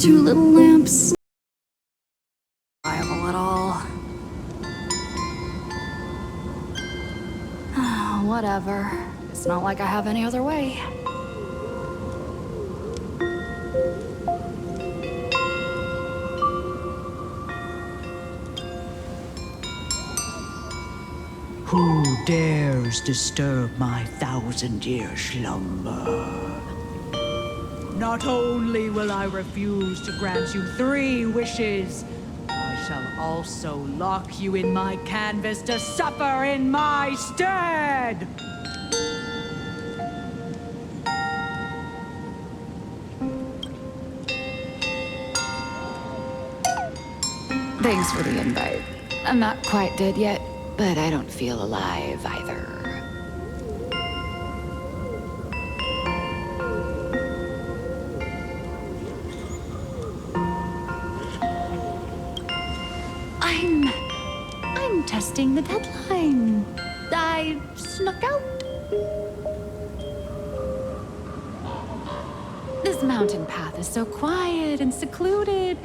two little lamps. Reliable at all. Whatever. It's not like I have any other way. Who dares disturb my 1,000-year slumber? Not only will I refuse to grant you 3 wishes, I shall also lock you in my canvas to suffer in my stead! Thanks for the invite. I'm not quite dead yet, but I don't feel alive either. I'm testing the deadline. I snuck out. This mountain path is so quiet and secluded.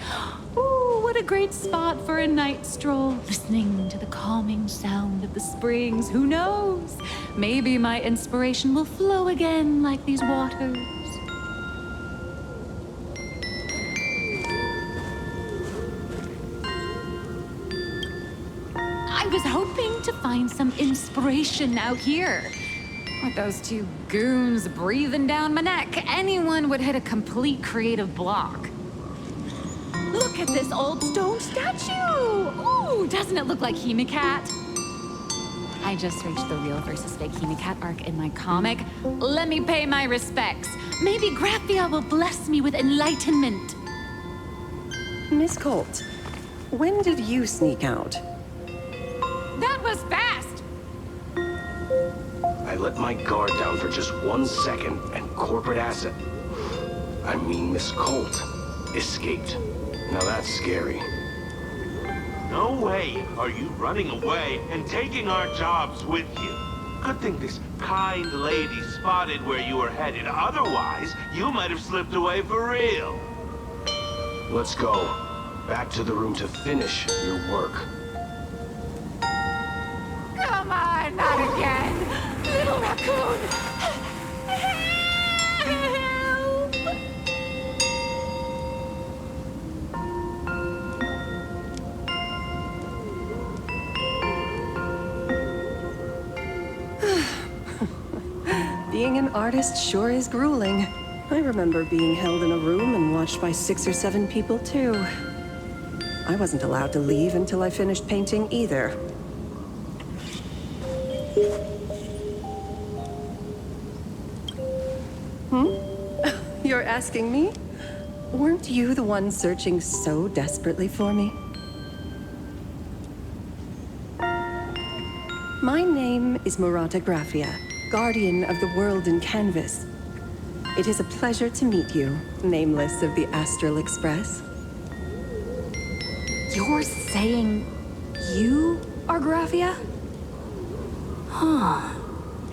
Ooh, what a great spot for a night stroll, listening to the calming sound of the springs. Who knows? Maybe my inspiration will flow again like these waters. I was hoping to find some inspiration out here. With those 2 goons breathing down my neck, anyone would hit a complete creative block. Look at this old stone statue! Ooh, doesn't it look like Hemicat? I just reached the real versus fake Hemicat arc in my comic. Let me pay my respects. Maybe Graphia will bless me with enlightenment. Miss Colt, when did you sneak out? That was fast! I let my guard down for just 1 second, and Corporate Asset, I mean Miss Colt, escaped. Now that's scary. No way are you running away and taking our jobs with you. Good thing this kind lady spotted where you were headed. Otherwise, you might have slipped away for real. Let's go. Back to the room to finish your work. Come on, not again! Little raccoon! Help! Being an artist sure is grueling. I remember being held in a room and watched by 6 or 7 people, too. I wasn't allowed to leave until I finished painting either. You're asking me? Weren't you the one searching so desperately for me? My name is Graphia, Guardian of the World in Canvas. It is a pleasure to meet you, nameless of the Astral Express. You're saying you are Graphia? Huh.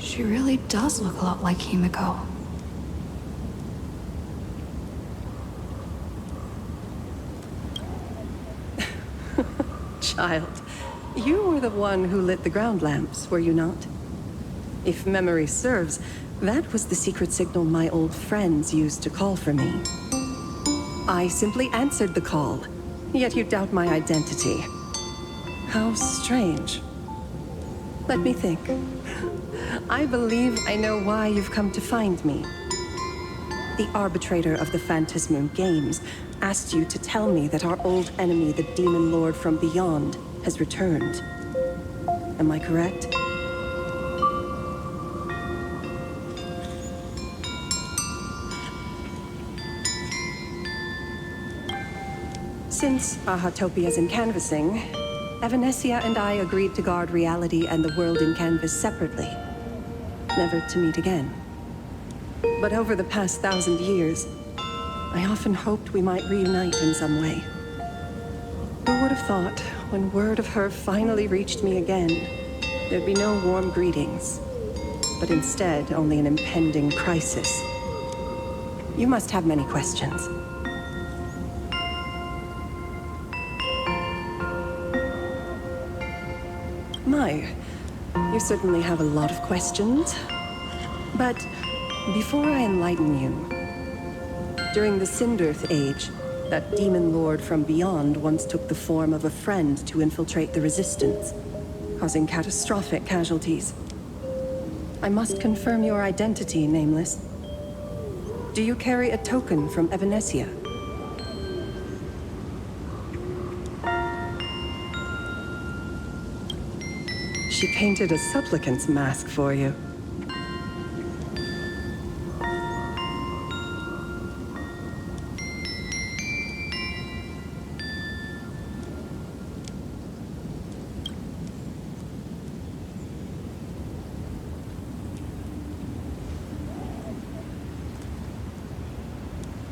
She really does look a lot like Himiko. Child, you were the one who lit the ground lamps, were you not? If memory serves, that was the secret signal my old friends used to call for me. I simply answered the call, yet you doubt my identity. How strange. Let me think. I believe I know why you've come to find me. The arbitrator of the Phantasmoon Games asked you to tell me that our old enemy, the Demon Lord from Beyond, has returned. Am I correct? Since Ahatopia's in canvassing, Evanescia and I agreed to guard reality and the world in canvas separately, never to meet again. But over the past 1,000 years, I often hoped we might reunite in some way. Who would have thought, when word of her finally reached me again, there'd be no warm greetings, but instead only an impending crisis. You must have many questions. My, you certainly have a lot of questions. But before I enlighten you, during the Sindirth Age, that demon lord from beyond once took the form of a friend to infiltrate the Resistance, causing catastrophic casualties. I must confirm your identity, Nameless. Do you carry a token from Evanesia? She painted a supplicant's mask for you.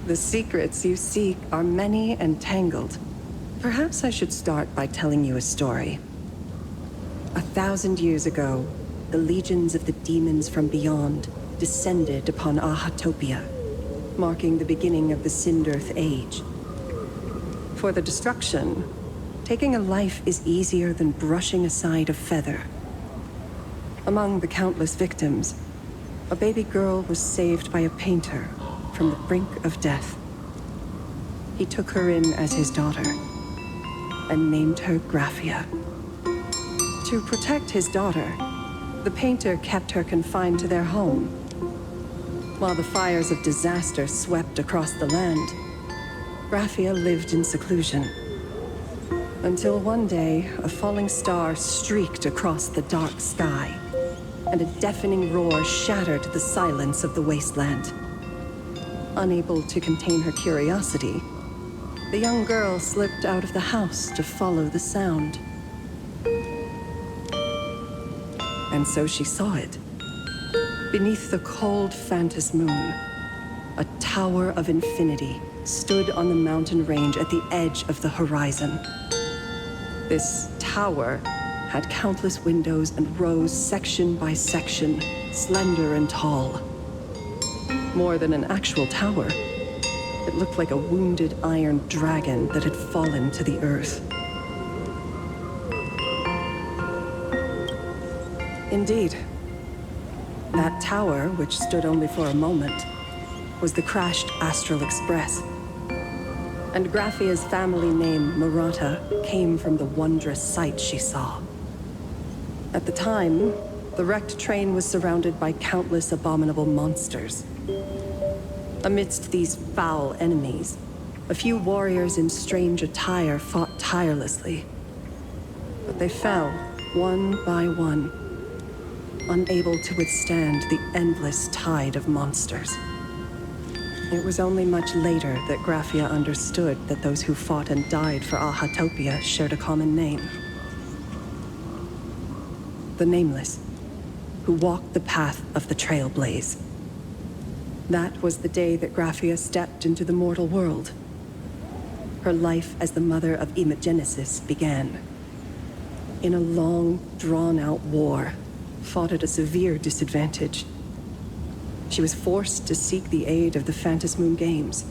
The secrets you seek are many and tangled. Perhaps I should start by telling you a story. 1,000 years ago, the legions of the demons from beyond descended upon Ahatopia, marking the beginning of the Sindirth Age. For the destruction, taking a life is easier than brushing aside a feather. Among the countless victims, a baby girl was saved by a painter from the brink of death. He took her in as his daughter and named her Graphia. To protect his daughter, the painter kept her confined to their home. While the fires of disaster swept across the land, Graphia lived in seclusion. Until one day, a falling star streaked across the dark sky, and a deafening roar shattered the silence of the wasteland. Unable to contain her curiosity, the young girl slipped out of the house to follow the sound. And so she saw it. Beneath the cold Phantas moon, a tower of infinity stood on the mountain range at the edge of the horizon. This tower had countless windows and rose section by section, slender and tall. More than an actual tower, it looked like a wounded iron dragon that had fallen to the earth. Indeed, that tower, which stood only for a moment, was the crashed Astral Express. And Graphia's family name, Murata, came from the wondrous sight she saw. At the time, the wrecked train was surrounded by countless abominable monsters. Amidst these foul enemies, a few warriors in strange attire fought tirelessly. But they fell, one by one, unable to withstand the endless tide of monsters. It was only much later that Graphia understood that those who fought and died for Ahatopia shared a common name. The Nameless, who walked the path of the Trailblaze. That was the day that Graphia stepped into the mortal world. Her life as the mother of Emogenesis began. In a long, drawn-out war, fought at a severe disadvantage. She was forced to seek the aid of the Phantasmoon Games,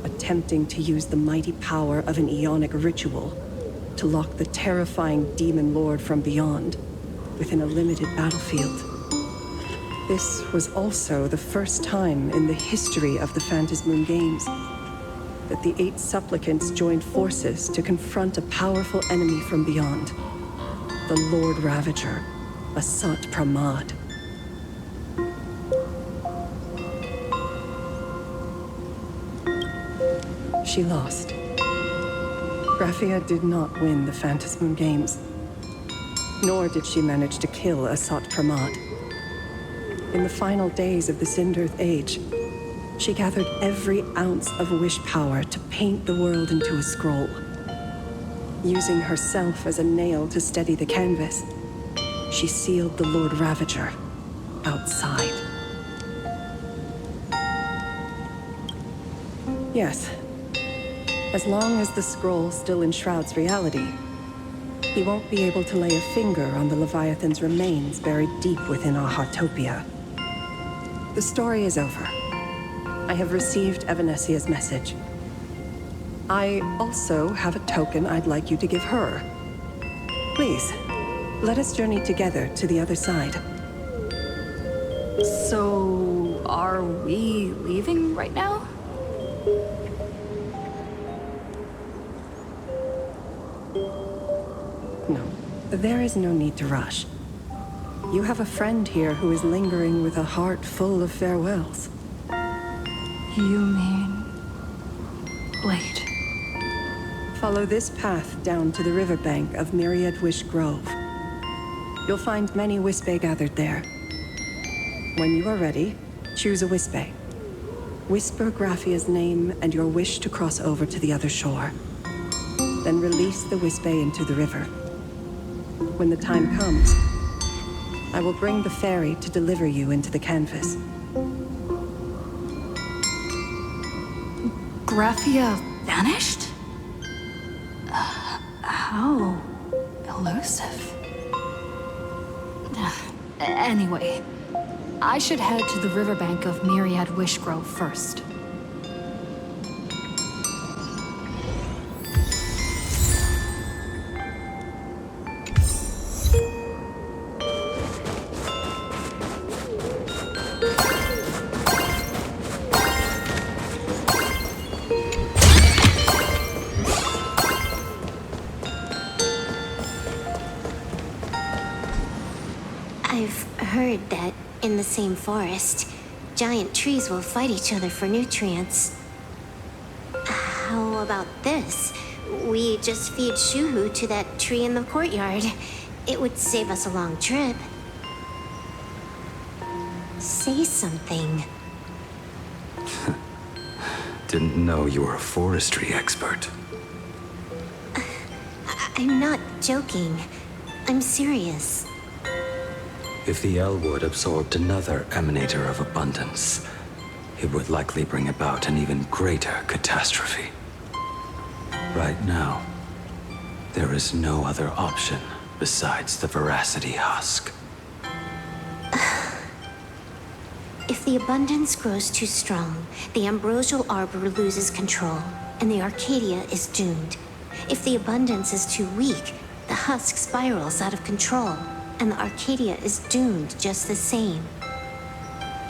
attempting to use the mighty power of an Aeonic ritual to lock the terrifying demon lord from beyond within a limited battlefield. This was also the first time in the history of the Phantasmoon Games that the 8 supplicants joined forces to confront a powerful enemy from beyond, the Lord Ravenger Asad Pramad. She lost. Graphia did not win the Phantasmoon Games, nor did she manage to kill Asad Pramad. In the final days of the Sindirth Age, she gathered every ounce of wish power to paint the world into a scroll. Using herself as a nail to steady the canvas, she sealed the Lord Ravager outside. Yes, as long as the scroll still enshrouds reality, he won't be able to lay a finger on the Leviathan's remains buried deep within Ahatopia. The story is over. I have received Evanesia's message. I also have a token I'd like you to give her. Please, Let us journey together to the other side. So, are we leaving right now? No, there is no need to rush. You have a friend here who is lingering with a heart full of farewells. You mean... Blade? Follow this path down to the riverbank of Myriad Wish Grove. You'll find many Wispe gathered there. When you are ready, choose a Wispe. Whisper Graphia's name and your wish to cross over to the other shore. Then release the Wispe into the river. When the time comes, I will bring the ferry to deliver you into the canvas. Graphia vanished? How elusive. Anyway, I should head to the riverbank of Myriad Wish Grove first. I've heard that in the same forest, giant trees will fight each other for nutrients. How about this? We just feed Shuhu to that tree in the courtyard. It would save us a long trip. Say something. Didn't know you were a forestry expert. I'm not joking. I'm serious. If the Elwood absorbed another emanator of abundance, it would likely bring about an even greater catastrophe. Right now, there is no other option besides the Veracity Husk. If the abundance grows too strong, the ambrosial arbor loses control, and the Arcadia is doomed. If the abundance is too weak, the husk spirals out of control, and the Arcadia is doomed just the same.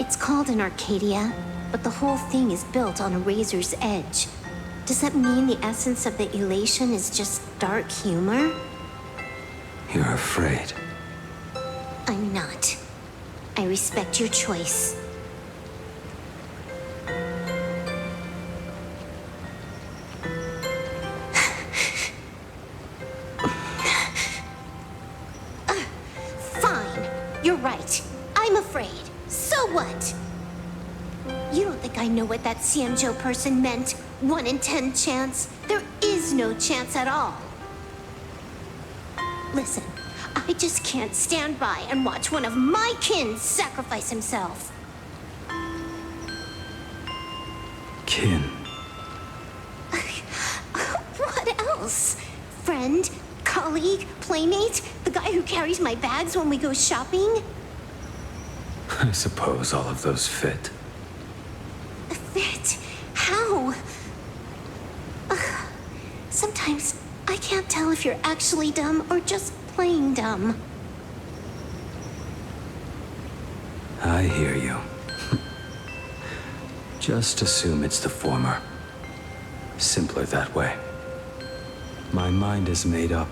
It's called an Arcadia, but the whole thing is built on a razor's edge. Does that mean the essence of the elation is just dark humor? You're afraid. I'm not. I respect your choice. Fine. You're right. I'm afraid. So what? You don't think I know what that Xianzhou person meant? 1 in 10 chance? There is no chance at all. Listen, I just can't stand by and watch one of my kin sacrifice himself. Kin. What else? Friend? Colleague? Playmate? The guy who carries my bags when we go shopping? I suppose all of those fit. Fit? How? Sometimes I can't tell if you're actually dumb or just plain dumb. I hear you. Just assume it's the former. Simpler that way. My mind is made up.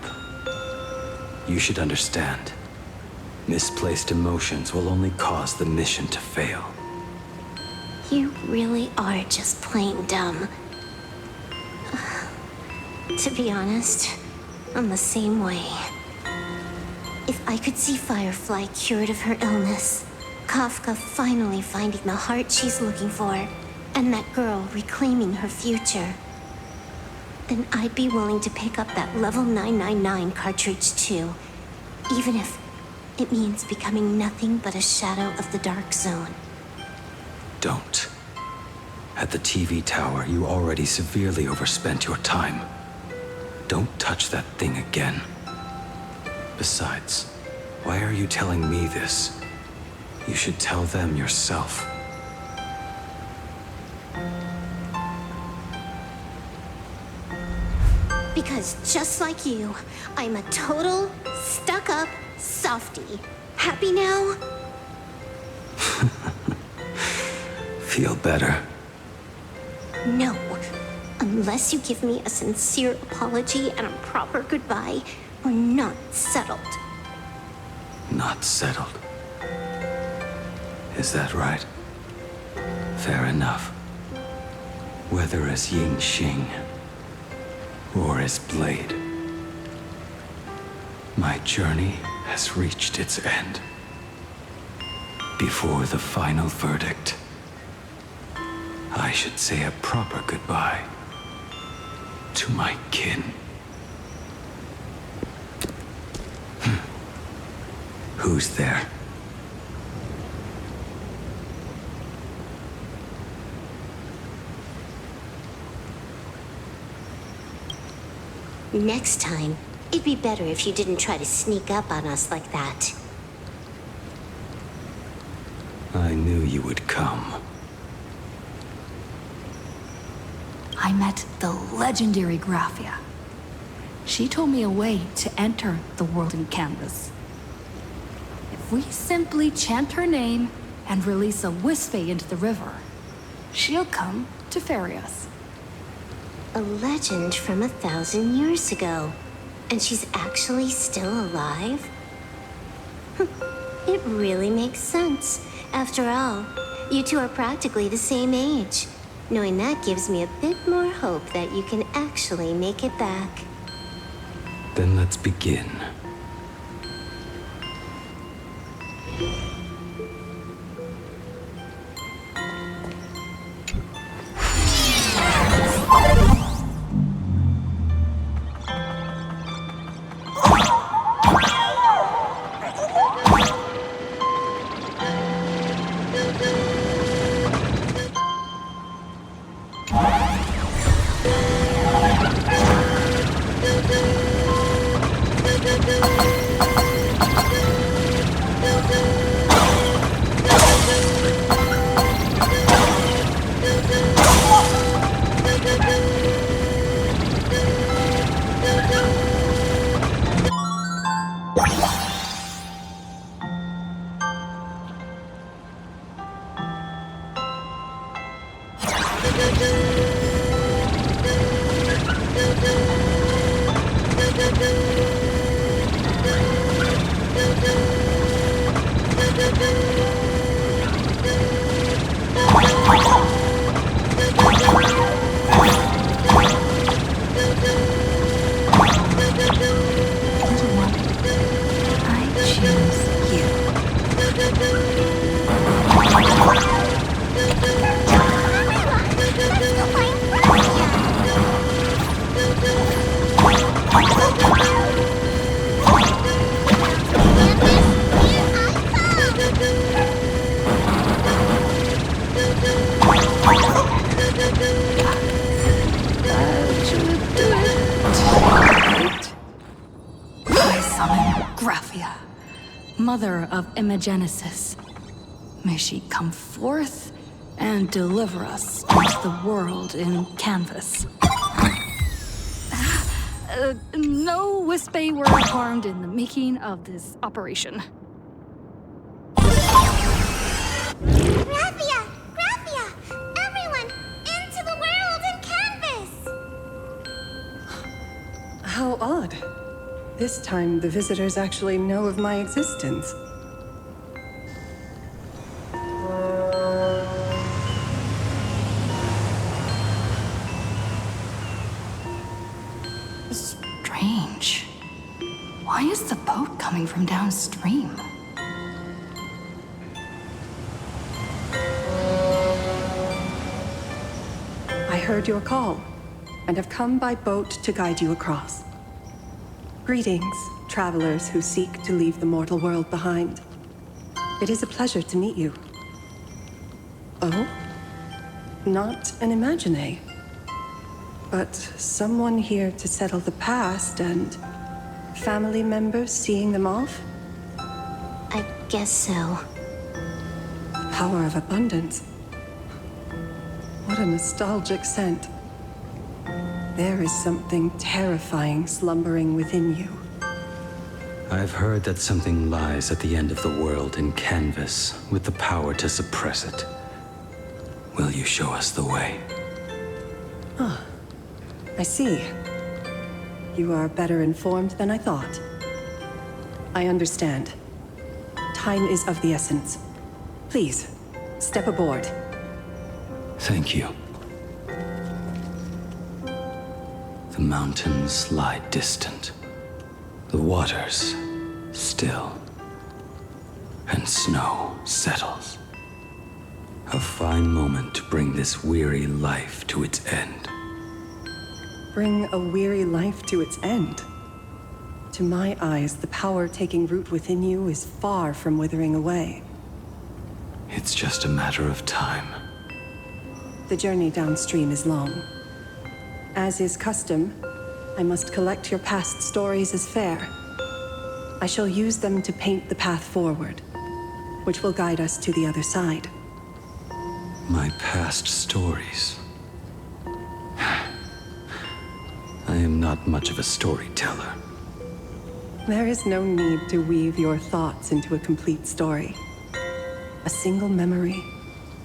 You should understand. Misplaced emotions will only cause the mission to fail. You really are just plain dumb. To be honest, I'm the same way. If I could see Firefly cured of her illness, Kafka finally finding the heart she's looking for, and that girl reclaiming her future, then I'd be willing to pick up that level 999 cartridge too, even if it means becoming nothing but a shadow of the Dark Zone. Don't. At the TV tower, you already severely overspent your time. Don't touch that thing again. Besides, why are you telling me this? You should tell them yourself. Because just like you, I'm a total, stuck-up, Softy, happy now? Feel better? No. Unless you give me a sincere apology and a proper goodbye, we're not settled. Not settled. Is that right? Fair enough. Whether as Ying Xing or as Blade, my journey has reached its end. Before the final verdict, I should say a proper goodbye to my kin. Who's there? Next time, it'd be better if you didn't try to sneak up on us like that. I knew you would come. I met the legendary Graphia. She told me a way to enter the world in canvas. If we simply chant her name and release a Wispe into the river, she'll come to ferry us. A legend from 1,000 years ago. And she's actually still alive? It really makes sense. After all, you two are practically the same age. Knowing that gives me a bit more hope that you can actually make it back. Then let's begin. Graphia, mother of Imagenesis. May she come forth and deliver us into the world in canvas. No Wispe were harmed in the making of this operation. Graphia! Graphia! Everyone, into the world in canvas! How odd. This time, the visitors actually know of my existence. Strange. Why is the boat coming from downstream? I heard your call, and have come by boat to guide you across. Greetings, travelers who seek to leave the mortal world behind. It is a pleasure to meet you. Oh? Not an Imagine, but someone here to settle the past and family members seeing them off? I guess so. The power of abundance. What a nostalgic scent. There is something terrifying slumbering within you. I've heard that something lies at the end of the world in canvas with the power to suppress it. Will you show us the way? I see. You are better informed than I thought. I understand. Time is of the essence. Please, step aboard. Thank you. The mountains lie distant. The waters still. And snow settles. A fine moment to bring this weary life to its end. Bring a weary life to its end. To my eyes, the power taking root within you is far from withering away. It's just a matter of time. The journey downstream is long. As is custom, I must collect your past stories as fare. I shall use them to paint the path forward, which will guide us to the other side. My past stories. I am not much of a storyteller. There is no need to weave your thoughts into a complete story. A single memory,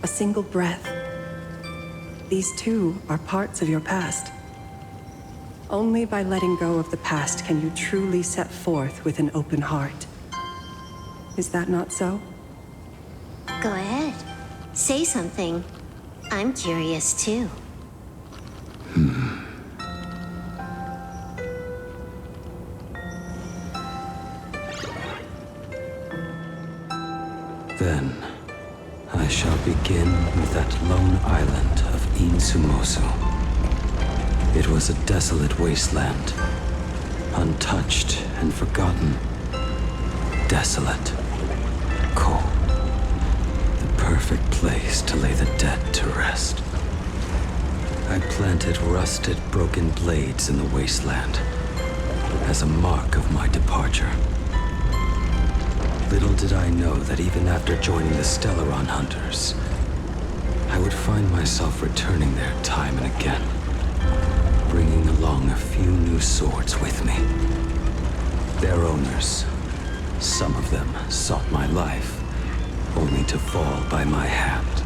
a single breath. These too are parts of your past. Only by letting go of the past can you truly set forth with an open heart. Is that not so? Go ahead. Say something. I'm curious too. Then, I shall begin with that lone island of Insumosu. It was a desolate wasteland, untouched and forgotten. Desolate, cold. The perfect place to lay the dead to rest. I planted rusted, broken blades in the wasteland as a mark of my departure. Little did I know that even after joining the Stellaron Hunters, I would find myself returning there time and again, bringing along a few new swords with me. Their owners, some of them sought my life, only to fall by my hand.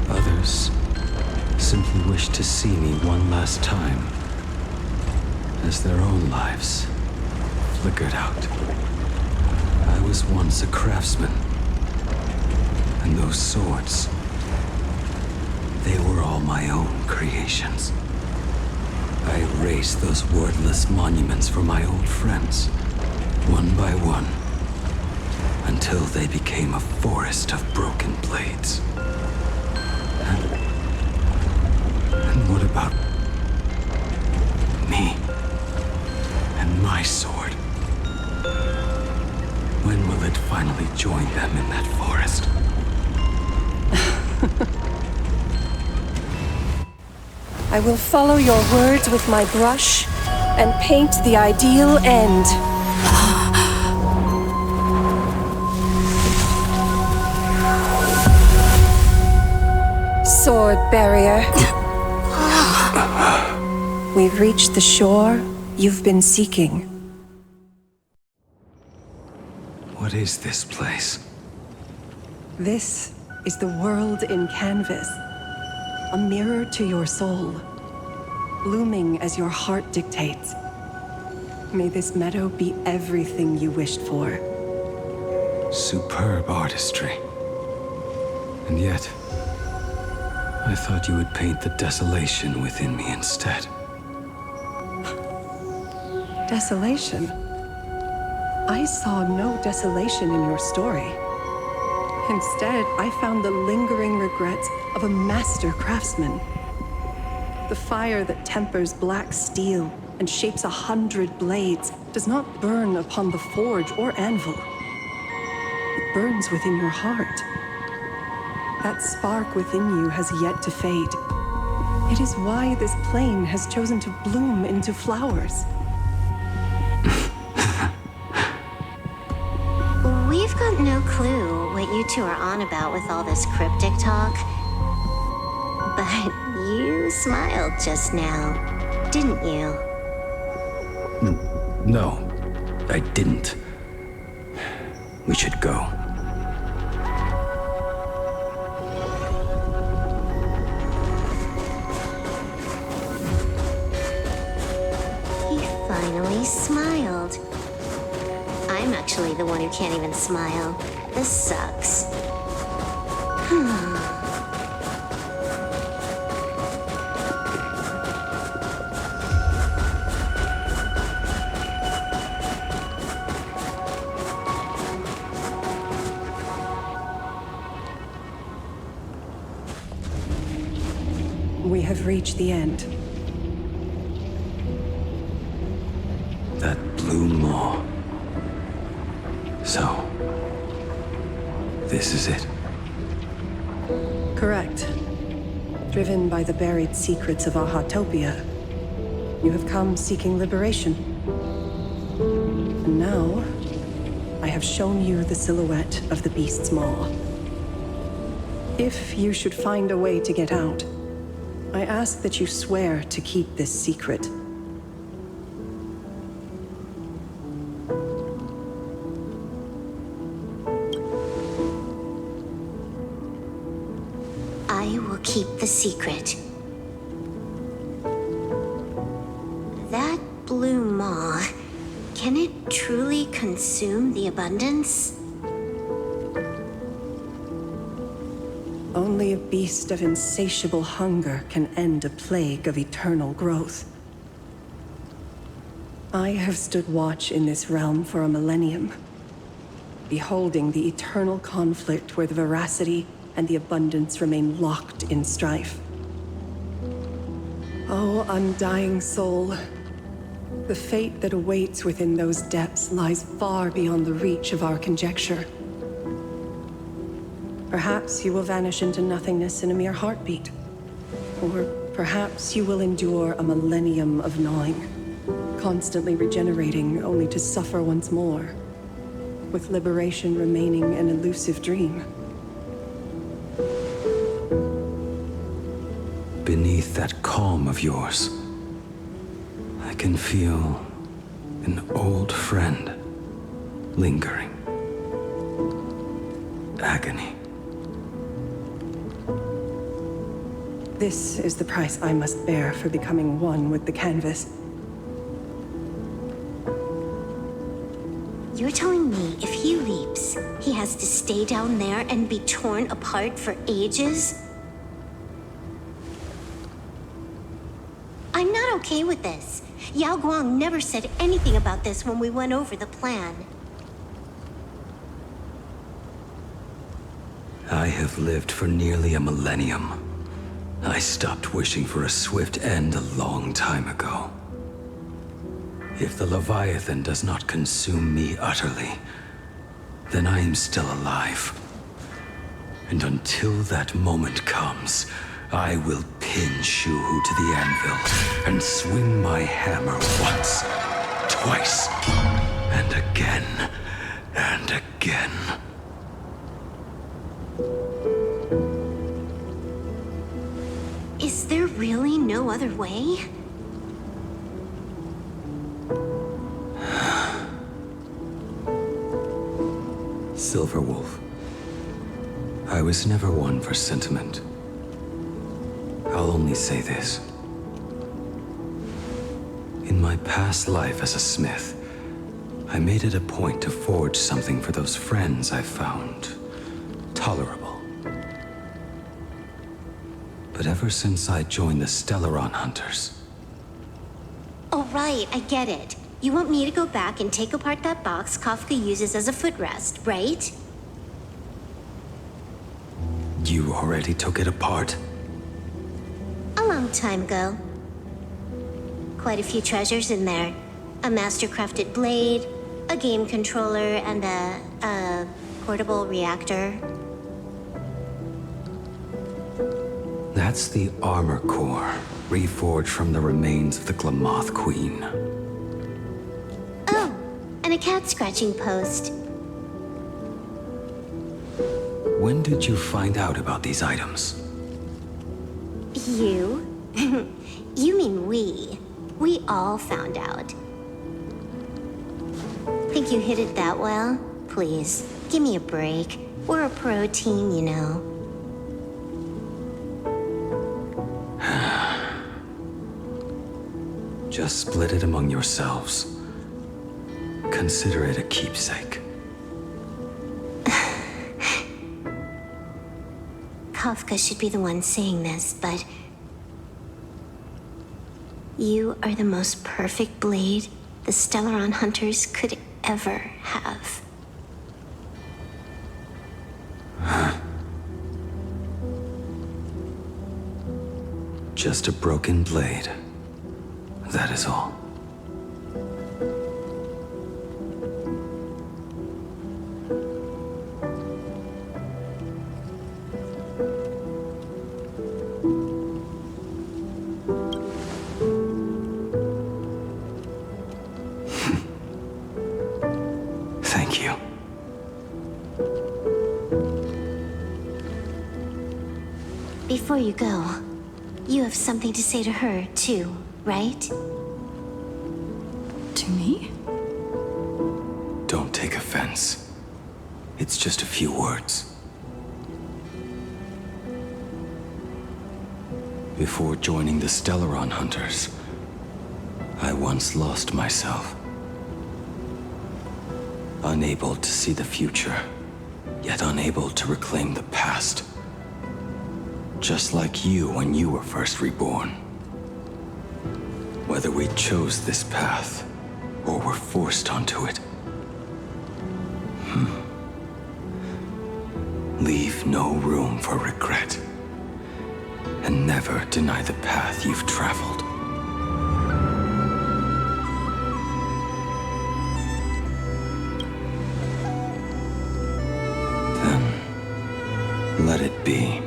Others simply wished to see me one last time, as their own lives flickered out. I was once a craftsman, and those swords, they were all my own creations. I erased those wordless monuments for my old friends, one by one, until they became a forest of broken blades. And what about me and my sword? When will it finally join them in that forest? I will follow your words with my brush and paint the ideal end. Sword barrier. We've reached the shore you've been seeking. What is this place? This is the world in canvas. A mirror to your soul, blooming as your heart dictates. May this meadow be everything you wished for. Superb artistry. And yet, I thought you would paint the desolation within me instead. Desolation? I saw no desolation in your story. Instead, I found the lingering regrets of a master craftsman. The fire that tempers black steel and shapes 100 blades does not burn upon the forge or anvil. It burns within your heart. That spark within you has yet to fade. It is why this plane has chosen to bloom into flowers. We've got no clue what you two are on about with all this cryptic talk. But you smiled just now, didn't you? No. I didn't. We should go. He finally smiled. I'm actually the one who can't even smile. This sucks. We have reached the end. That blue maw. So, this is it. Correct. Driven by the buried secrets of Ahatopia, you have come seeking liberation. And now, I have shown you the silhouette of the beast's maw. If you should find a way to get out, I ask that you swear to keep this secret. I will keep the secret. That blue maw, can it truly consume the abundance? Only a beast of insatiable hunger can end a plague of eternal growth. I have stood watch in this realm for a millennium, beholding the eternal conflict where the veracity and the abundance remain locked in strife. Oh, undying soul, the fate that awaits within those depths lies far beyond the reach of our conjecture. Perhaps you will vanish into nothingness in a mere heartbeat. Or perhaps you will endure a millennium of gnawing, constantly regenerating only to suffer once more, with liberation remaining an elusive dream. Beneath that calm of yours, I can feel an old friend lingering. Agony. This is the price I must bear for becoming one with the canvas. You're telling me if he leaps, he has to stay down there and be torn apart for ages? I'm not okay with this. Yao Guang never said anything about this when we went over the plan. I have lived for nearly a millennium. I stopped wishing for a swift end a long time ago. If the Leviathan does not consume me utterly, then I am still alive. And until that moment comes, I will pin Shuhu to the anvil and swing my hammer once, twice, and again, and again. Is there really no other way? Silverwolf, I was never one for sentiment. I'll only say this. In my past life as a smith, I made it a point to forge something for those friends I found tolerable. But ever since I joined the Stellaron Hunters... Oh, right, I get it. You want me to go back and take apart that box Kafka uses as a footrest, right? You already took it apart? A long time ago. Quite a few treasures in there. A master-crafted blade, a game controller, and a portable reactor. That's the armor core, reforged from the remains of the Glamoth Queen. Oh, and a cat scratching post. When did you find out about these items? You? You mean we. We all found out. think you hit it that well? Please, give me a break. We're a pro team, you know. Just split it among yourselves. Consider it a keepsake. Kafka should be the one saying this, but... you are the most perfect blade the Stellaron hunters could ever have. Just a broken blade. That is all. Thank you. Before you go, you have something to say to her, too, right? To me? Don't take offense. It's just a few words. Before joining the Stellaron Hunters, I once lost myself. Unable to see the future, yet unable to reclaim the past. Just like you when you were first reborn. Whether we chose this path, or were forced onto it. Leave no room for regret. And never deny the path you've traveled. Then, let it be.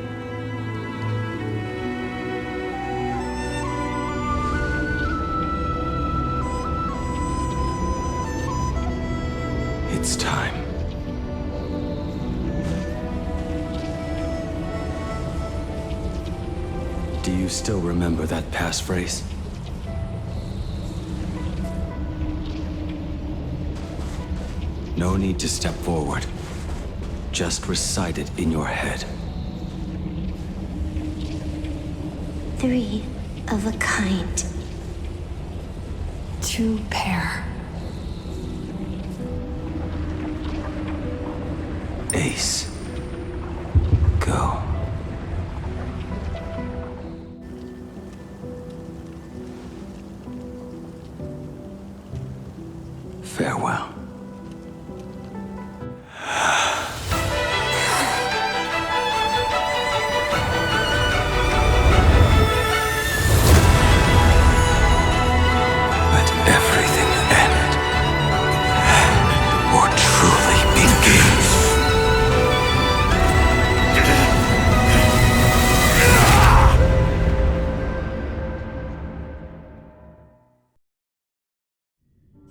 It's time. Do you still remember that passphrase? No need to step forward. Just recite it in your head. 3 of a kind. 2 pair. Ace. Go. Farewell. Let everything end, or truly begin.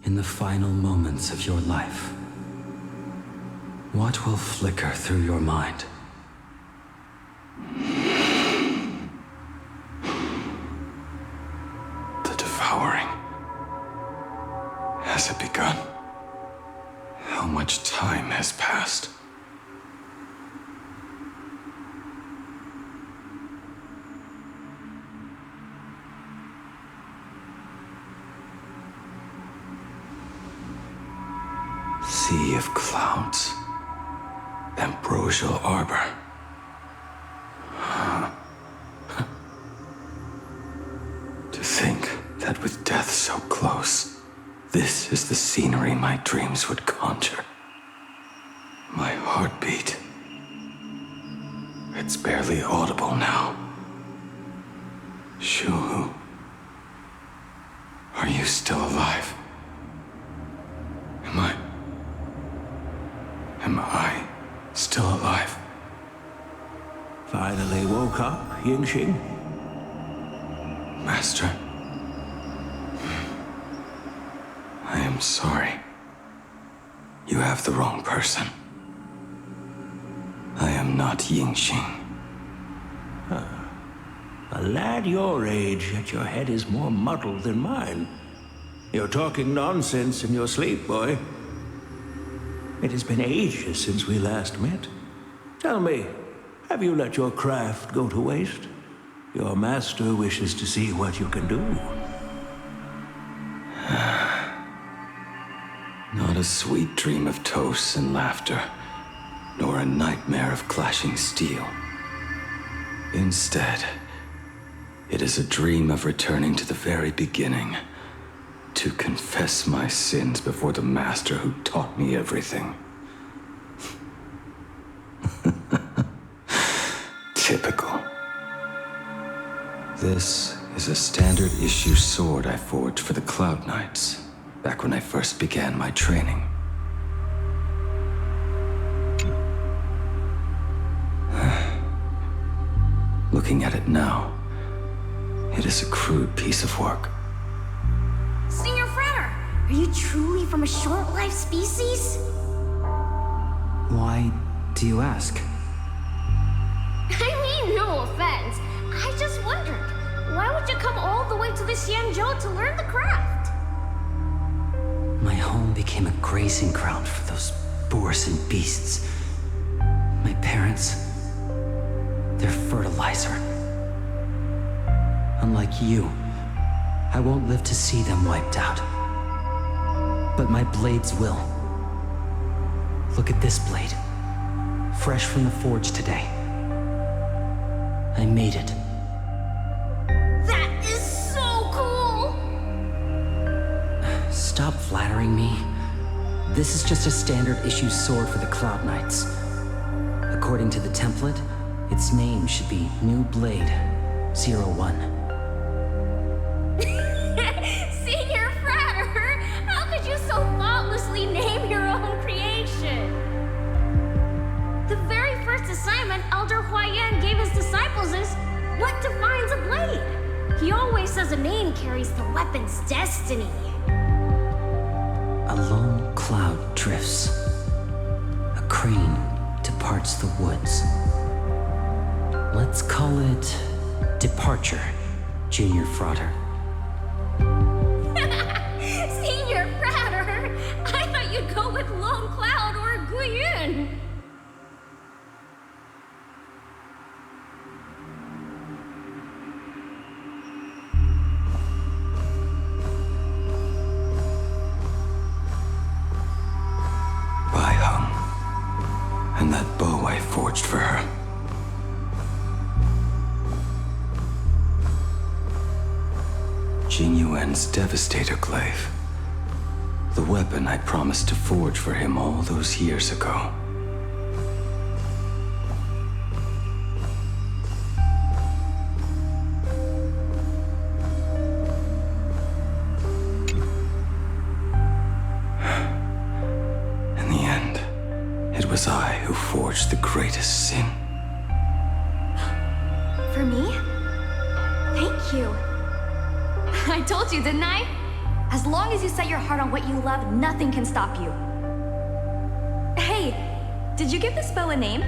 In the final moments of your life, what will flicker through your mind? The devouring. Has it begun? How much time has passed? Sea of clouds. Ambrosial arbor. To think that with death so close, this is the scenery my dreams would conjure. My heartbeat. It's barely audible now. Shuhu. Are you still alive? Am I still alive? Finally woke up, Yingxing? Master. I am sorry. You have the wrong person. I am not Yingxing. A lad your age, yet your head is more muddled than mine. You're talking nonsense in your sleep, boy. It has been ages since we last met. Tell me, have you let your craft go to waste? Your master wishes to see what you can do. Not a sweet dream of toasts and laughter, nor a nightmare of clashing steel. Instead, it is a dream of returning to the very beginning, to confess my sins before the master who taught me everything. Typical. This is a standard issue sword I forged for the Cloud Knights, back when I first began my training. Looking at it now, it is a crude piece of work. Senior Frater, are you truly from a short-lived species? Why do you ask? I mean, no offense. I just wondered, why would you come all the way to the Xianzhou to learn the craft? My home became a grazing ground for those boars and beasts. My parents, they're fertilizer. Unlike you, I won't live to see them wiped out. But my blades will. Look at this blade. Fresh from the forge today. I made it. That is so cool! Stop flattering me. This is just a standard issue sword for the Cloud Knights. According to the template, its name should be New Blade 01. Senior Frater, how could you so thoughtlessly name your own creation? The very first assignment Elder Huayan gave his disciples is, what defines a blade? He always says a name carries the weapon's destiny. A lone cloud drifts. A crane departs the woods. Let's call it Departure, Junior Frater. Senior Frater, I thought you'd go with Lone Cloud or Guiyun. Bai Hung, and that bow I forged for her. Jing Yuan's Devastator Glaive. The weapon I promised to forge for him all those years ago. In the end, it was I who forged the greatest sin. For me? Thank you. I told you, didn't I? As long as you set your heart on what you love, nothing can stop you. Hey, did you give this bow a name?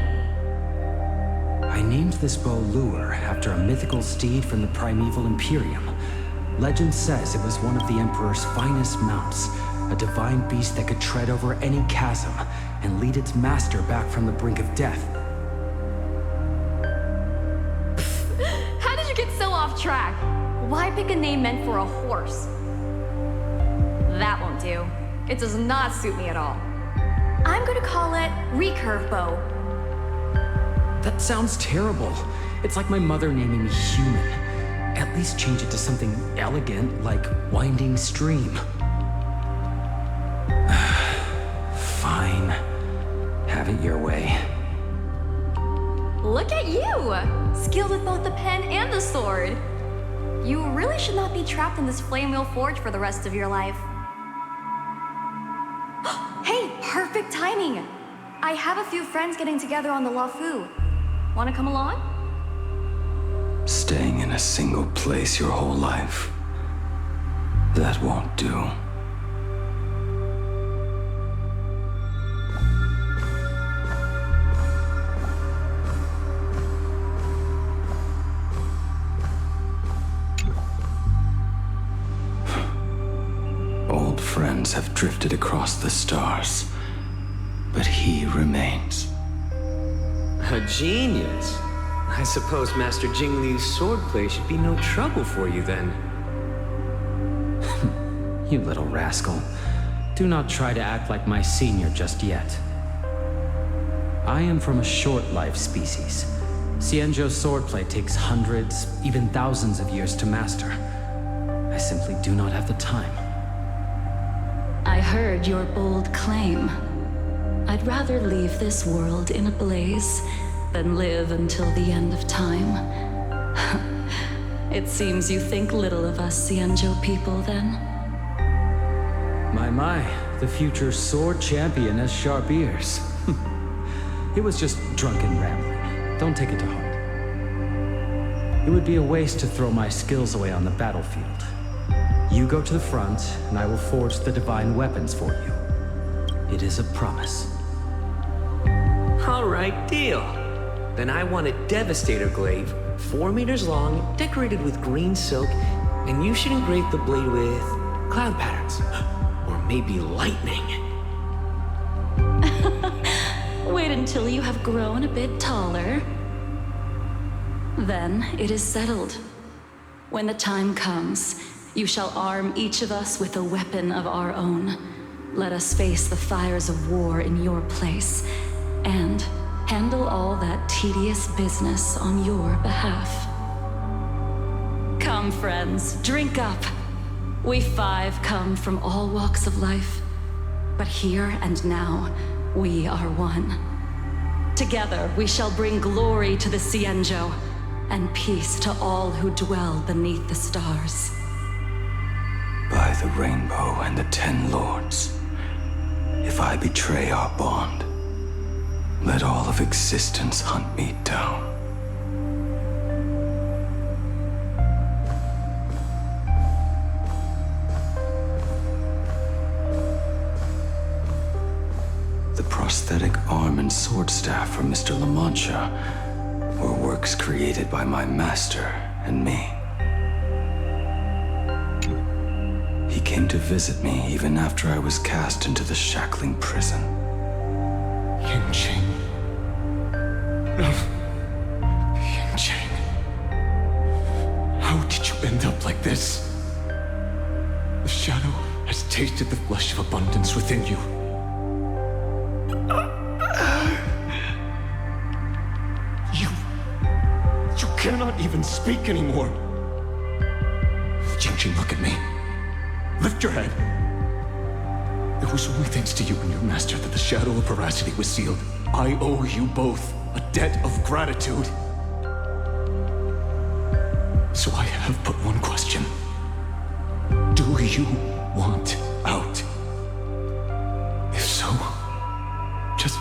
I named this bow Lure after a mythical steed from the primeval Imperium. Legend says it was one of the Emperor's finest mounts, a divine beast that could tread over any chasm and lead its master back from the brink of death. How did you get so off track? Why pick a name meant for a horse? That won't do. It does not suit me at all. I'm going to call it Recurve Bow. That sounds terrible. It's like my mother naming me Human. At least change it to something elegant like Winding Stream. Fine. Have it your way. Look at you! Skilled with both the pen and the sword. You really should not be trapped in this flame wheel forge for the rest of your life. Hey, perfect timing! I have a few friends getting together on the Lafu. Wanna come along? Staying in a single place your whole life. That won't do. Old friends have drifted across the stars. but he remains. A genius. I suppose Master Jingliu's swordplay should be no trouble for you then. You little rascal. Do not try to act like my senior just yet. I am from a short-life species. Xianzhou's swordplay takes hundreds, even thousands of years to master. I simply do not have the time. I heard your bold claim. I'd rather leave this world in a blaze than live until the end of time. It seems you think little of us Xianzhou people, then? My, the future sword champion has sharp ears. It was just drunken rambling. Don't take it to heart. It would be a waste to throw my skills away on the battlefield. You go to the front, and I will forge the divine weapons for you. It is a promise. All right, deal. Then I want a Devastator glaive, 4 meters long, decorated with green silk, and you should engrave the blade with cloud patterns. Or maybe lightning. Wait until you have grown a bit taller. Then it is settled. When the time comes, you shall arm each of us with a weapon of our own. Let us face the fires of war in your place, and handle all that tedious business on your behalf. Come, friends, drink up. We 5 come from all walks of life, but here and now, we are one. Together, we shall bring glory to the Xianzhou, and peace to all who dwell beneath the stars. By the rainbow and the 10 lords, if I betray our bond, let all of existence hunt me down. The prosthetic arm and sword staff from Mr. La Mancha were works created by my master and me. He came to visit me even after I was cast into the shackling prison. Yinqing. Yinqing. How did you end up like this? The shadow has tasted the flesh of abundance within you. You cannot even speak anymore. Yinqing, look at me. Lift your head. It was only thanks to you and your master that the shadow of veracity was sealed. I owe you both a debt of gratitude. So I have but one question. Do you want out? If so, just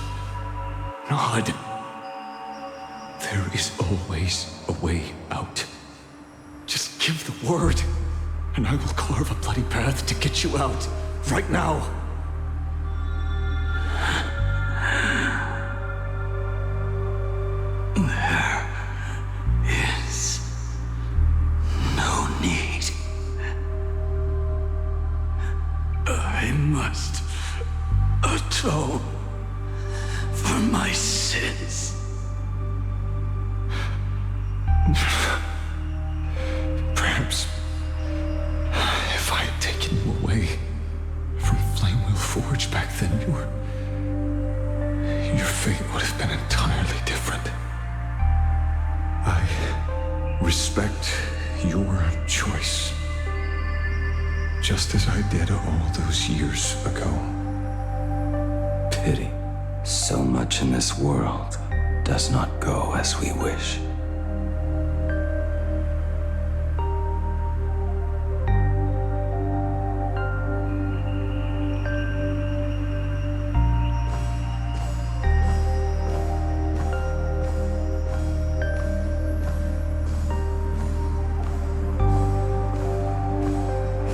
nod. There is always a way out. Just give the word, and I will carve a bloody path to get you out, right now. There is no need. I must atone for my sins. Perhaps if I had taken you away from Flamewheel Forge back then, your fate would have been entirely different. I respect your choice, just as I did all those years ago. Pity. So much in this world does not go as we wish.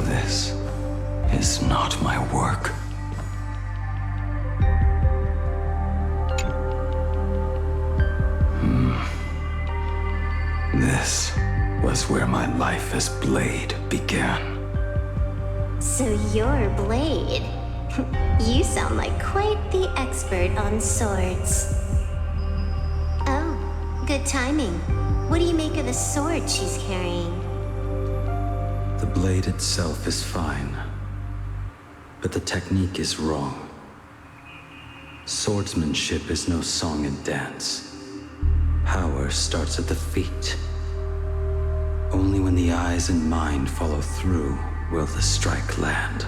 This is not my work. This was where my life as Blade began. So you're Blade. You sound like quite the expert on swords. Oh, good timing. What do you make of the sword she's carrying? The blade itself is fine, but the technique is wrong. Swordsmanship is no song and dance. Power starts at the feet. Only when the eyes and mind follow through will the strike land.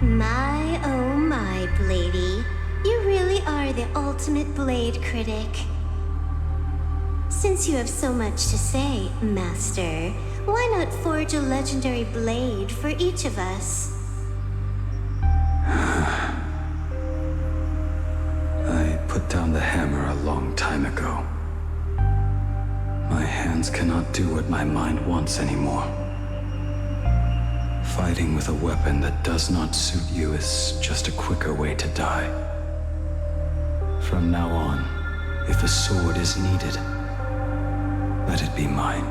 My, oh my, Bladey. You really are the ultimate blade critic. Since you have so much to say, Master, why not forge a legendary blade for each of us? I put down the hammer a long time ago. My hands cannot do what my mind wants anymore. Fighting with a weapon that does not suit you is just a quicker way to die. From now on, if a sword is needed, let it be mine.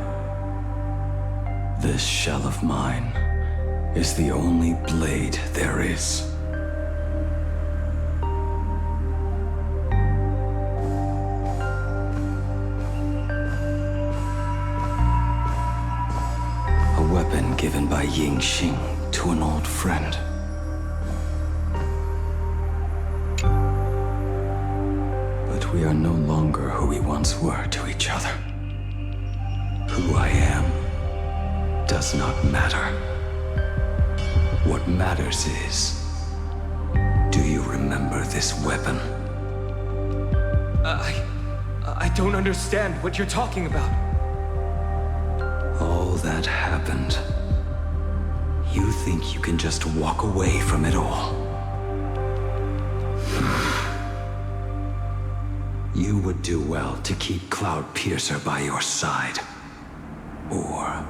This shell of mine is the only blade there is. A weapon given by Ying Xing to an old friend. But we are no longer who we once were to each other. Who I am does not matter. What matters is, do you remember this weapon? I don't understand what you're talking about. All that happened. You think you can just walk away from it all? You would do well to keep Cloud Piercer by your side. Or,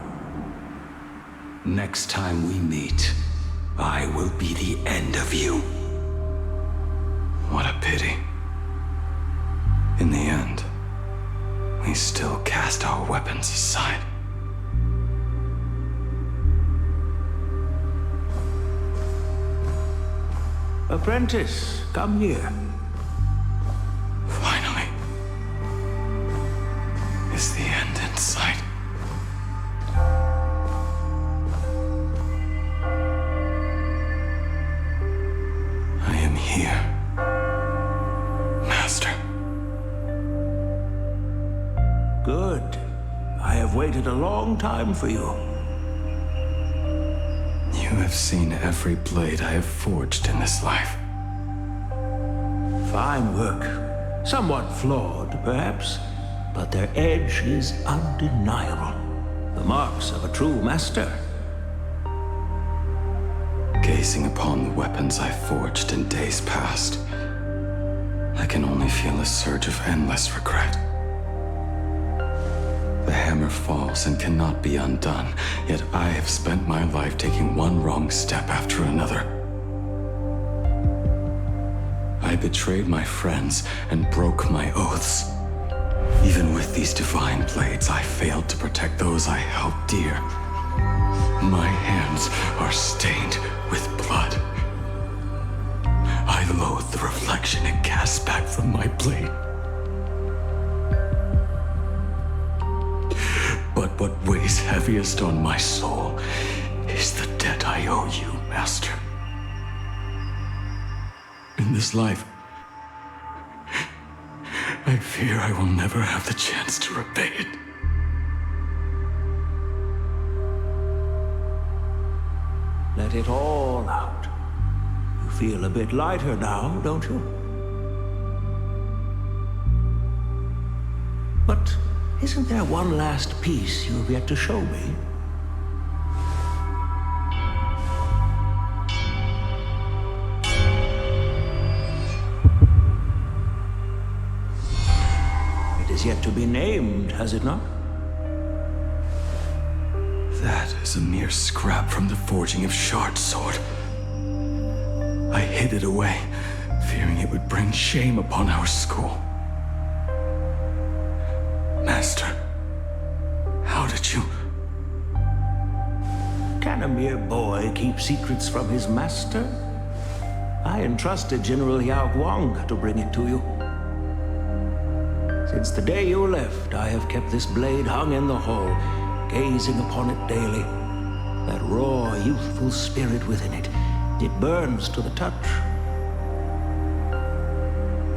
next time we meet, I will be the end of you. What a pity. In the end, we still cast our weapons aside. Apprentice, come here. Finally. Is the end in sight? I am here, Master. Good. I have waited a long time for you. You have seen every blade I have forged in this life. Fine work. Somewhat flawed, perhaps, but their edge is undeniable. The marks of a true master. Gazing upon the weapons I forged in days past, I can only feel a surge of endless regret. The hammer falls and cannot be undone, yet I have spent my life taking one wrong step after another. I betrayed my friends and broke my oaths. Even with these divine blades, I failed to protect those I held dear. My hands are stained with blood. I loathe the reflection it casts back from my blade. But what weighs heaviest on my soul is the debt I owe you, Master. In this life, I fear I will never have the chance to repay it. Let it all out. You feel a bit lighter now, don't you? But isn't there one last piece you have yet to show me? It is yet to be named, has it not? That is a mere scrap from the forging of Shard Sword. I hid it away, fearing it would bring shame upon our school. Master, how did you... Can Can a mere boy keep secrets from his master? I entrusted General Yao Guang to bring it to you. Since the day you left, I have kept this blade hung in the hall, gazing upon it daily. That raw, youthful spirit within it, it burns to the touch.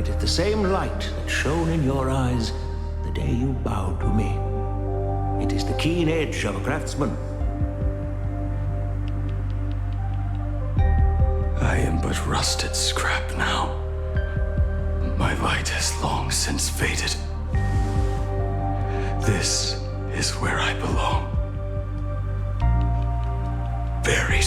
It is the same light that shone in your eyes the day you bowed to me. It is the keen edge of a craftsman. I am but rusted scrap now. My light has long since faded. This is where I belong. Buried.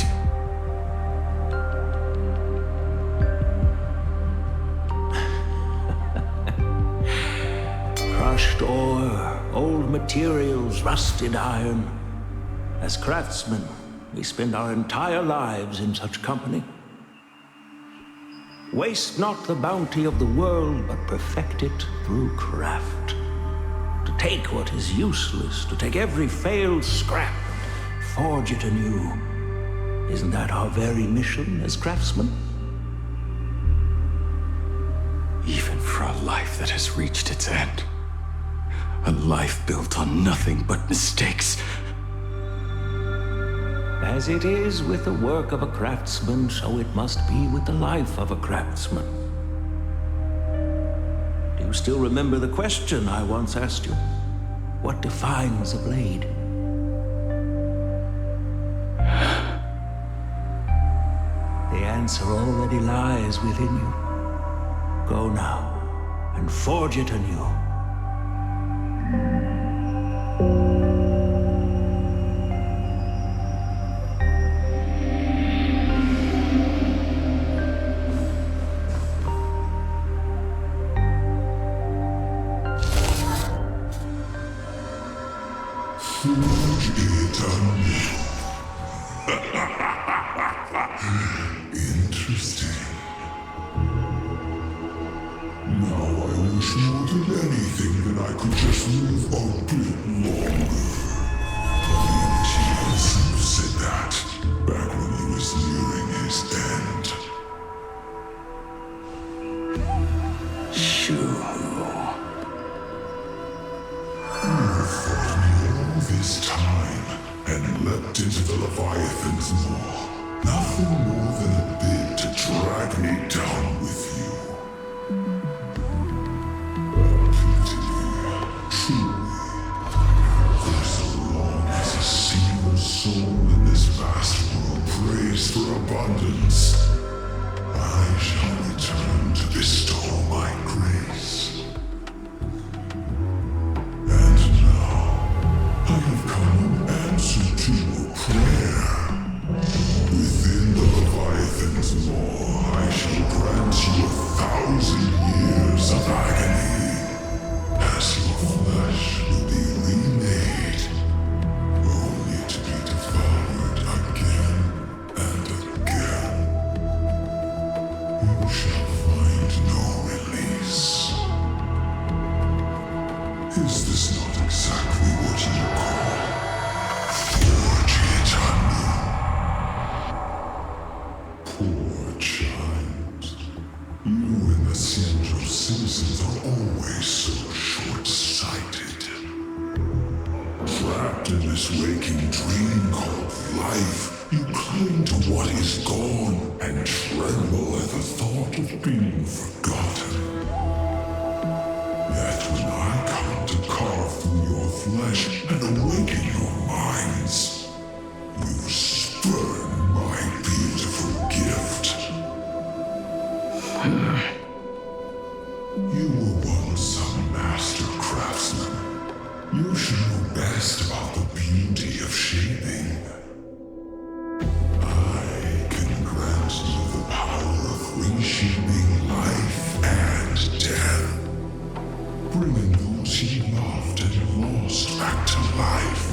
Crushed ore, old materials, rusted iron. As craftsmen, we spend our entire lives in such company. Waste not the bounty of the world, but perfect it through craft. To take what is useless, to take every failed scrap and forge it anew. Isn't that our very mission as craftsmen? Even for a life that has reached its end. A life built on nothing but mistakes. As it is with the work of a craftsman, so it must be with the life of a craftsman. Do you still remember the question I once asked you? What defines a blade? The answer already lies within you. Go now and forge it anew. Interesting. Now I wish more than anything that I could just live a bit longer. He said that back when he was nearing his end. Shoo. You fought me all this time and leapt into the Leviathan's maw. Nothing more than a bit to drag me down with you. Truly, for so long as a single soul in this vast world prays for abundance, I shall return to bestow my grace. And now, I have come in answer to your prayer. Within the Leviathan's maw, I shall grant you 1,000 years of agony, as your flesh will be remade, only to be devoured again and again. You shall find no release. Is this not exactly what you call forge it anew? Poor child. You and the Cienjo citizens are always so short-sighted. Trapped in this waking dream called life, you cling to what is gone and tremble at the thought of being forgotten. Yet when I come to carve through your flesh and awaken your minds, you spurn my beautiful gift. You were once a master craftsman. You should know best about the beauty of shaping. I can grant you the power of reshaping life and death, bringing those you loved and lost back to life.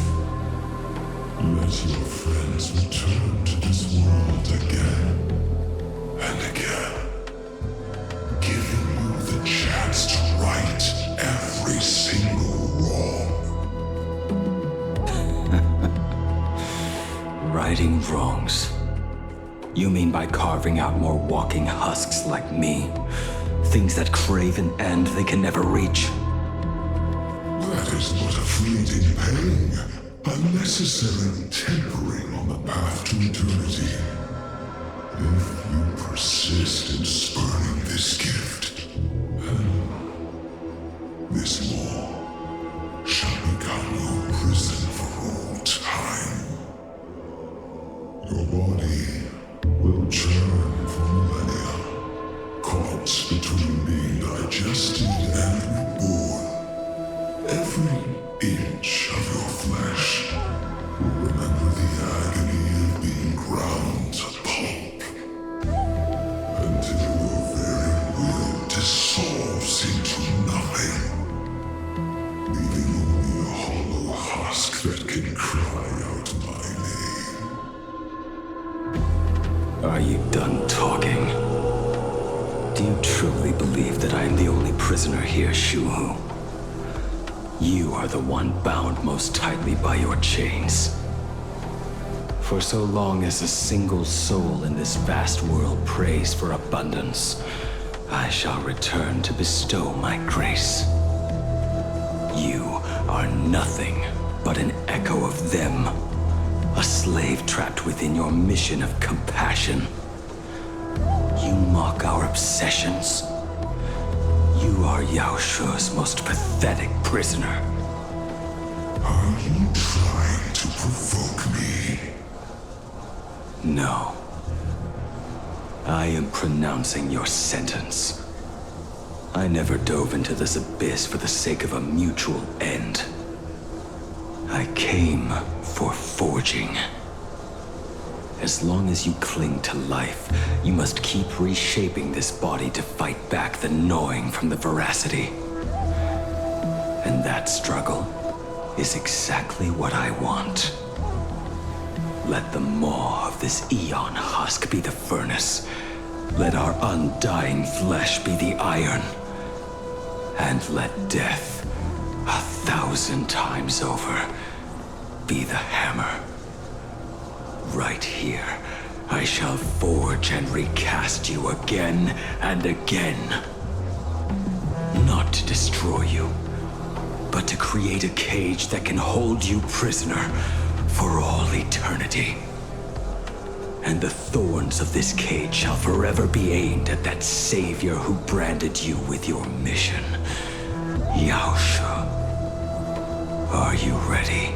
Let your friends return to this world again and again, giving you the chance to right every single wrong. Right Righting wrongs. You mean by carving out more walking husks like me? Things that crave an end they can never reach? That is but a fleeting pang, a necessary tempering on the path to eternity. If you persist in spurning this gift, this law shall become your prison for all time. Your body will churn for millennia, caught between being digested and reborn. Every inch of your flesh will remember the agony of being ground to pulp, until your very will dissolves into nothing, leaving only a hollow husk that can cry out my name. Are you done talking? Do you truly believe that I am the only prisoner here, Shuhu? You are the one bound most tightly by your chains. For so long as a single soul in this vast world prays for abundance, I shall return to bestow my grace. You are nothing but an echo of them, a slave trapped within your mission of compassion. You mock our obsessions. You are Yao Shu's most pathetic prisoner. Are you trying to provoke me? No. I am pronouncing your sentence. I never dove into this abyss for the sake of a mutual end. I came for forging. As long as you cling to life, you must keep reshaping this body to fight back the gnawing from the veracity. And that struggle is exactly what I want. Let the maw of this eon husk be the furnace. Let our undying flesh be the iron. And let death, 1,000 times over, be the hammer. Right here, I shall forge and recast you again and again. Not to destroy you, but to create a cage that can hold you prisoner for all eternity. And the thorns of this cage shall forever be aimed at that savior who branded you with your mission. Yao Shu, are you ready?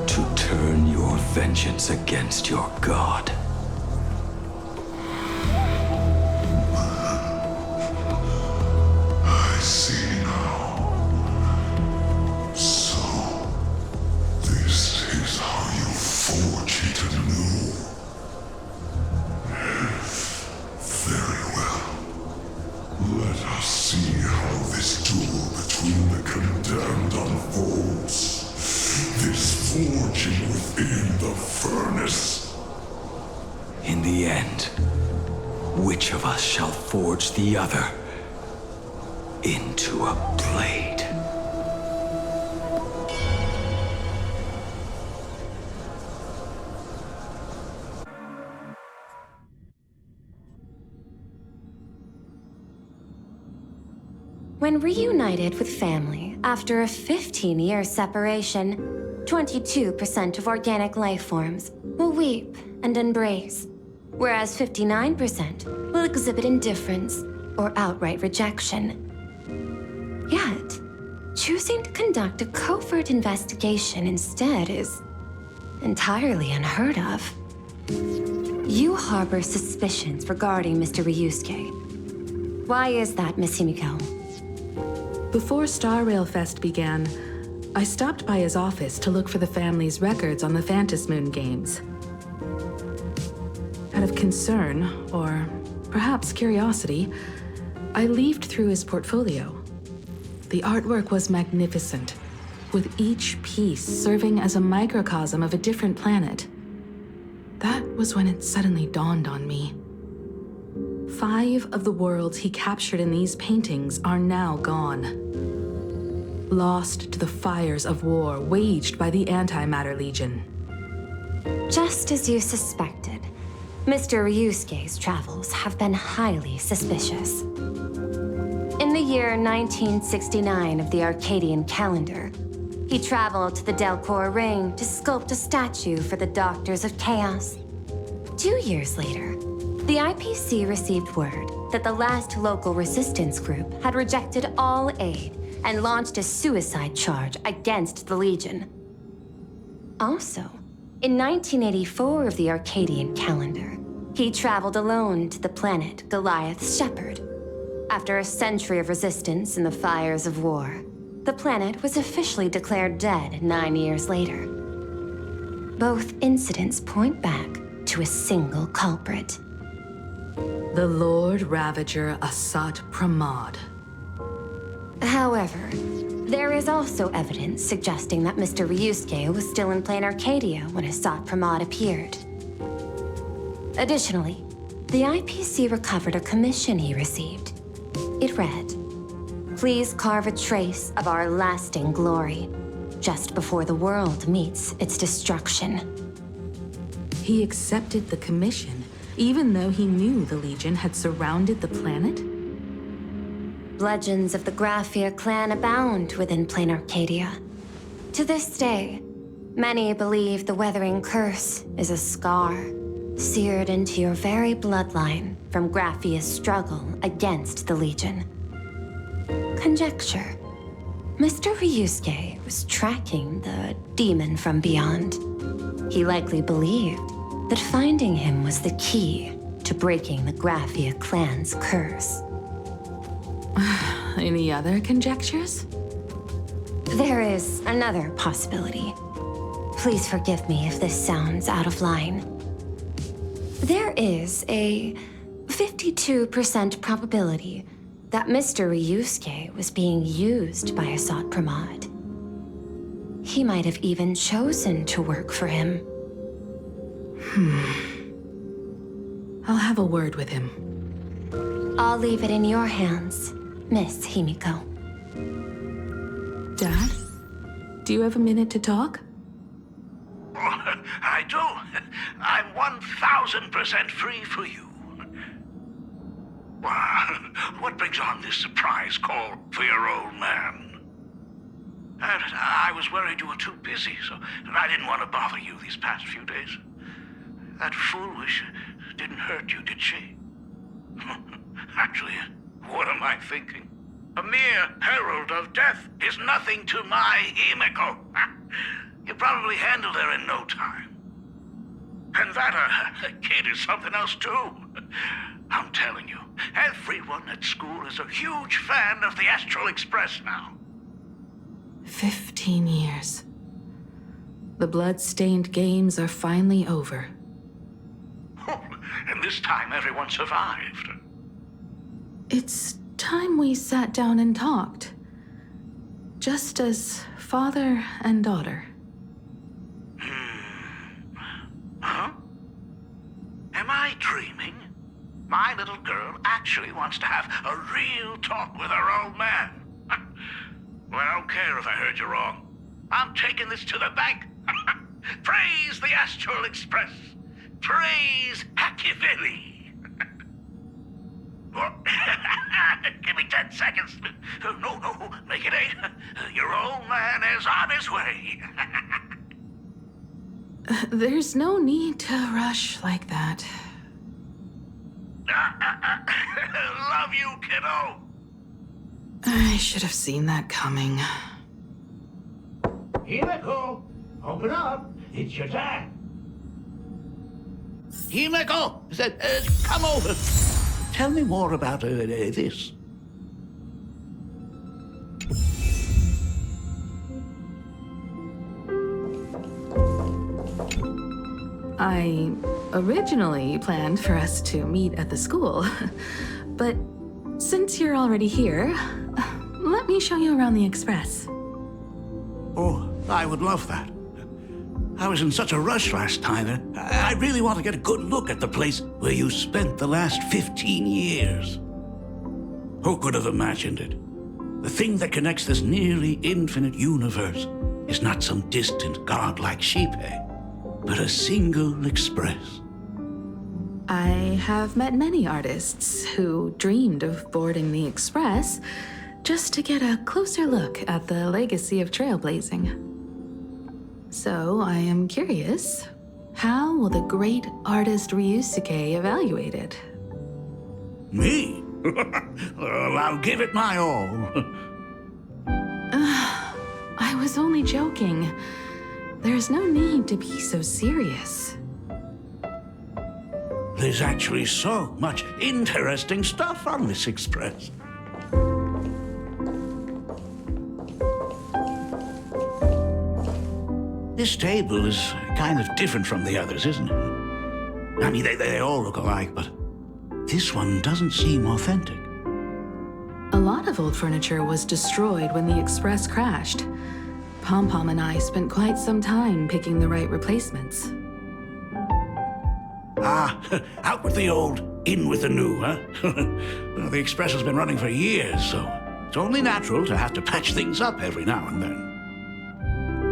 To turn your vengeance against your god. I see now. So, this is how you forge it anew. Very well. Let us see how this duel between the condemned unfolds. This forging within the furnace. In the end, which of us shall forge the other into a blade? When reunited with family after a 15-year separation, 22% of organic life forms will weep and embrace, whereas 59% will exhibit indifference or outright rejection. Yet, choosing to conduct a covert investigation instead is entirely unheard of. You harbor suspicions regarding Mr. Ryusuke. Why is that, Miss Himiko? Before Star Rail Fest began, I stopped by his office to look for the family's records on the Phantom Moon games. Out of concern, or perhaps curiosity, I leafed through his portfolio. The artwork was magnificent, with each piece serving as a microcosm of a different planet. That was when it suddenly dawned on me. 5 of the worlds he captured in these paintings are now gone. Lost to the fires of war waged by the Antimatter Legion. Just as you suspected, Mr. Ryusuke's travels have been highly suspicious. In the year 1969 of the Arcadian calendar, he traveled to the Delcor Ring to sculpt a statue for the Doctors of Chaos. 2 years later, the IPC received word that the last local resistance group had rejected all aid and launched a suicide charge against the Legion. Also, in 1984 of the Arcadian calendar, he traveled alone to the planet Goliath's Shepherd. After a century of resistance in the fires of war, the planet was officially declared dead 9 years later. Both incidents point back to a single culprit. The Lord Ravenger Asad Pramad. However, there is also evidence suggesting that Mr. Ryusuke was still in plain Arcadia when Asad Pramad appeared. Additionally, the IPC recovered a commission he received. It read, "Please carve a trace of our lasting glory, just before the world meets its destruction." He accepted the commission, even though he knew the Legion had surrounded the planet? Legends of the Graphia clan abound within plain Arcadia. To this day, many believe the Weathering Curse is a scar seared into your very bloodline from Graphia's struggle against the Legion. Conjecture. Mr. Ryusuke was tracking the demon from beyond. He likely believed that finding him was the key to breaking the Graphia clan's curse. Any other conjectures? There is another possibility. Please forgive me if this sounds out of line. There is a 52% probability that Mr. Ryusuke was being used by Asad Pramad. He might have even chosen to work for him. I'll have a word with him. I'll leave it in your hands, Miss Himiko. Dad? Do you have a minute to talk? I do. I'm 1000% free for you. What brings on this surprise call for your old man? I was worried you were too busy, so I didn't want to bother you these past few days. That foolish didn't hurt you, did she? Actually, what am I thinking? A mere herald of death is nothing to my Himiko. You probably handled her in no time. And that kid is something else too. I'm telling you, everyone at school is a huge fan of the Astral Express now. 15 years. The blood-stained games are finally over. And this time everyone survived. It's time we sat down and talked. Just as father and daughter. Huh? Am I dreaming? My little girl actually wants to have a real talk with her old man. Well, I don't care if I heard you wrong. I'm taking this to the bank. Praise the Astral Express. Praise Machiavelli. Give me 10 seconds. No, make it 8. Your old man is on his way. There's no need to rush like that. Love you, kiddo. I should have seen that coming. Himiko, open up. It's your dad. Himiko, come over. Tell me more about this. I originally planned for us to meet at the school, but since you're already here, let me show you around the Express. Oh, I would love that. I was in such a rush last time. I really want to get a good look at the place where you spent the last 15 years. Who could have imagined it? The thing that connects this nearly infinite universe is not some distant godlike Shipe, but a single express. I have met many artists who dreamed of boarding the Express just to get a closer look at the legacy of trailblazing. So I am curious, how will the great artist Ryusuke evaluate it? Me? Well, I'll give it my all. I was only joking. There's no need to be so serious. There's actually so much interesting stuff on this express. This table is kind of different from the others, isn't it? I mean, they all look alike, but this one doesn't seem authentic. A lot of old furniture was destroyed when the Express crashed. Pom-Pom and I spent quite some time picking the right replacements. Out with the old, in with the new, huh? Well, the Express has been running for years, so it's only natural to have to patch things up every now and then.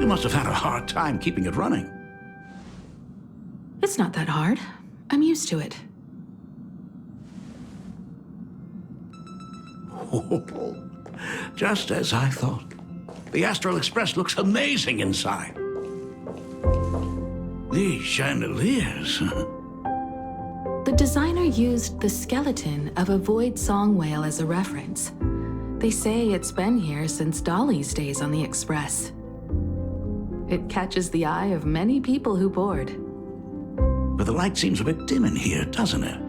You must have had a hard time keeping it running. It's not that hard. I'm used to it. Just as I thought. The Astral Express looks amazing inside. These chandeliers. The designer used the skeleton of a void song whale as a reference. They say it's been here since Dolly's days on the Express. It catches the eye of many people who board. But the light seems a bit dim in here, doesn't it?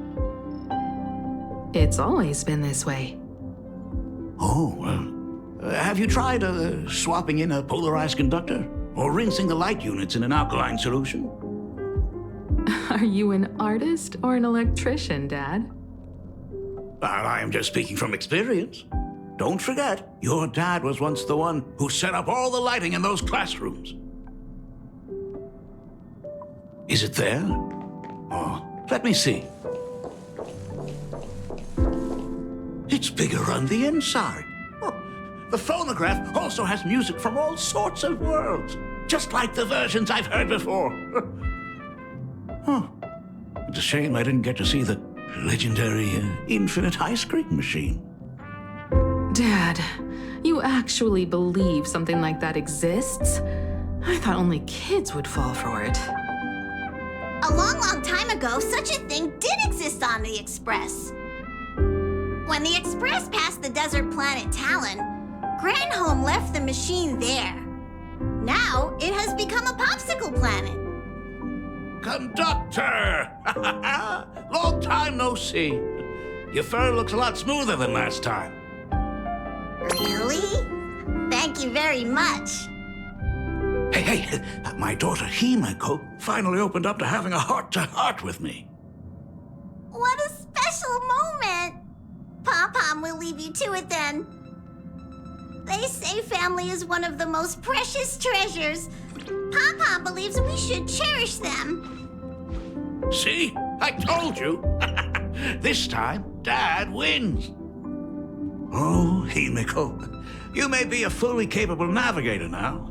It's always been this way. Oh, have you tried swapping in a polarized conductor? Or rinsing the light units in an alkaline solution? Are you an artist or an electrician, Dad? I am just speaking from experience. Don't forget, your dad was once the one who set up all the lighting in those classrooms. Is it there? Oh, let me see. It's bigger on the inside. Oh, the phonograph also has music from all sorts of worlds, just like the versions I've heard before. Huh. It's a shame I didn't get to see the legendary infinite ice cream machine. Dad, you actually believe something like that exists? I thought only kids would fall for it. A long, long time ago, such a thing did exist on the Express. When the Express passed the desert planet Talon, Granholm left the machine there. Now, it has become a popsicle planet. Conductor! Long time no see. Your fur looks a lot smoother than last time. Really? Thank you very much. Hey, my daughter Himeko finally opened up to having a heart-to-heart with me. What a special moment. Pom-Pom will leave you to it then. They say family is one of the most precious treasures. Pom-Pom believes we should cherish them. See? I told you. This time, Dad wins. Oh, Himeko, you may be a fully capable navigator now,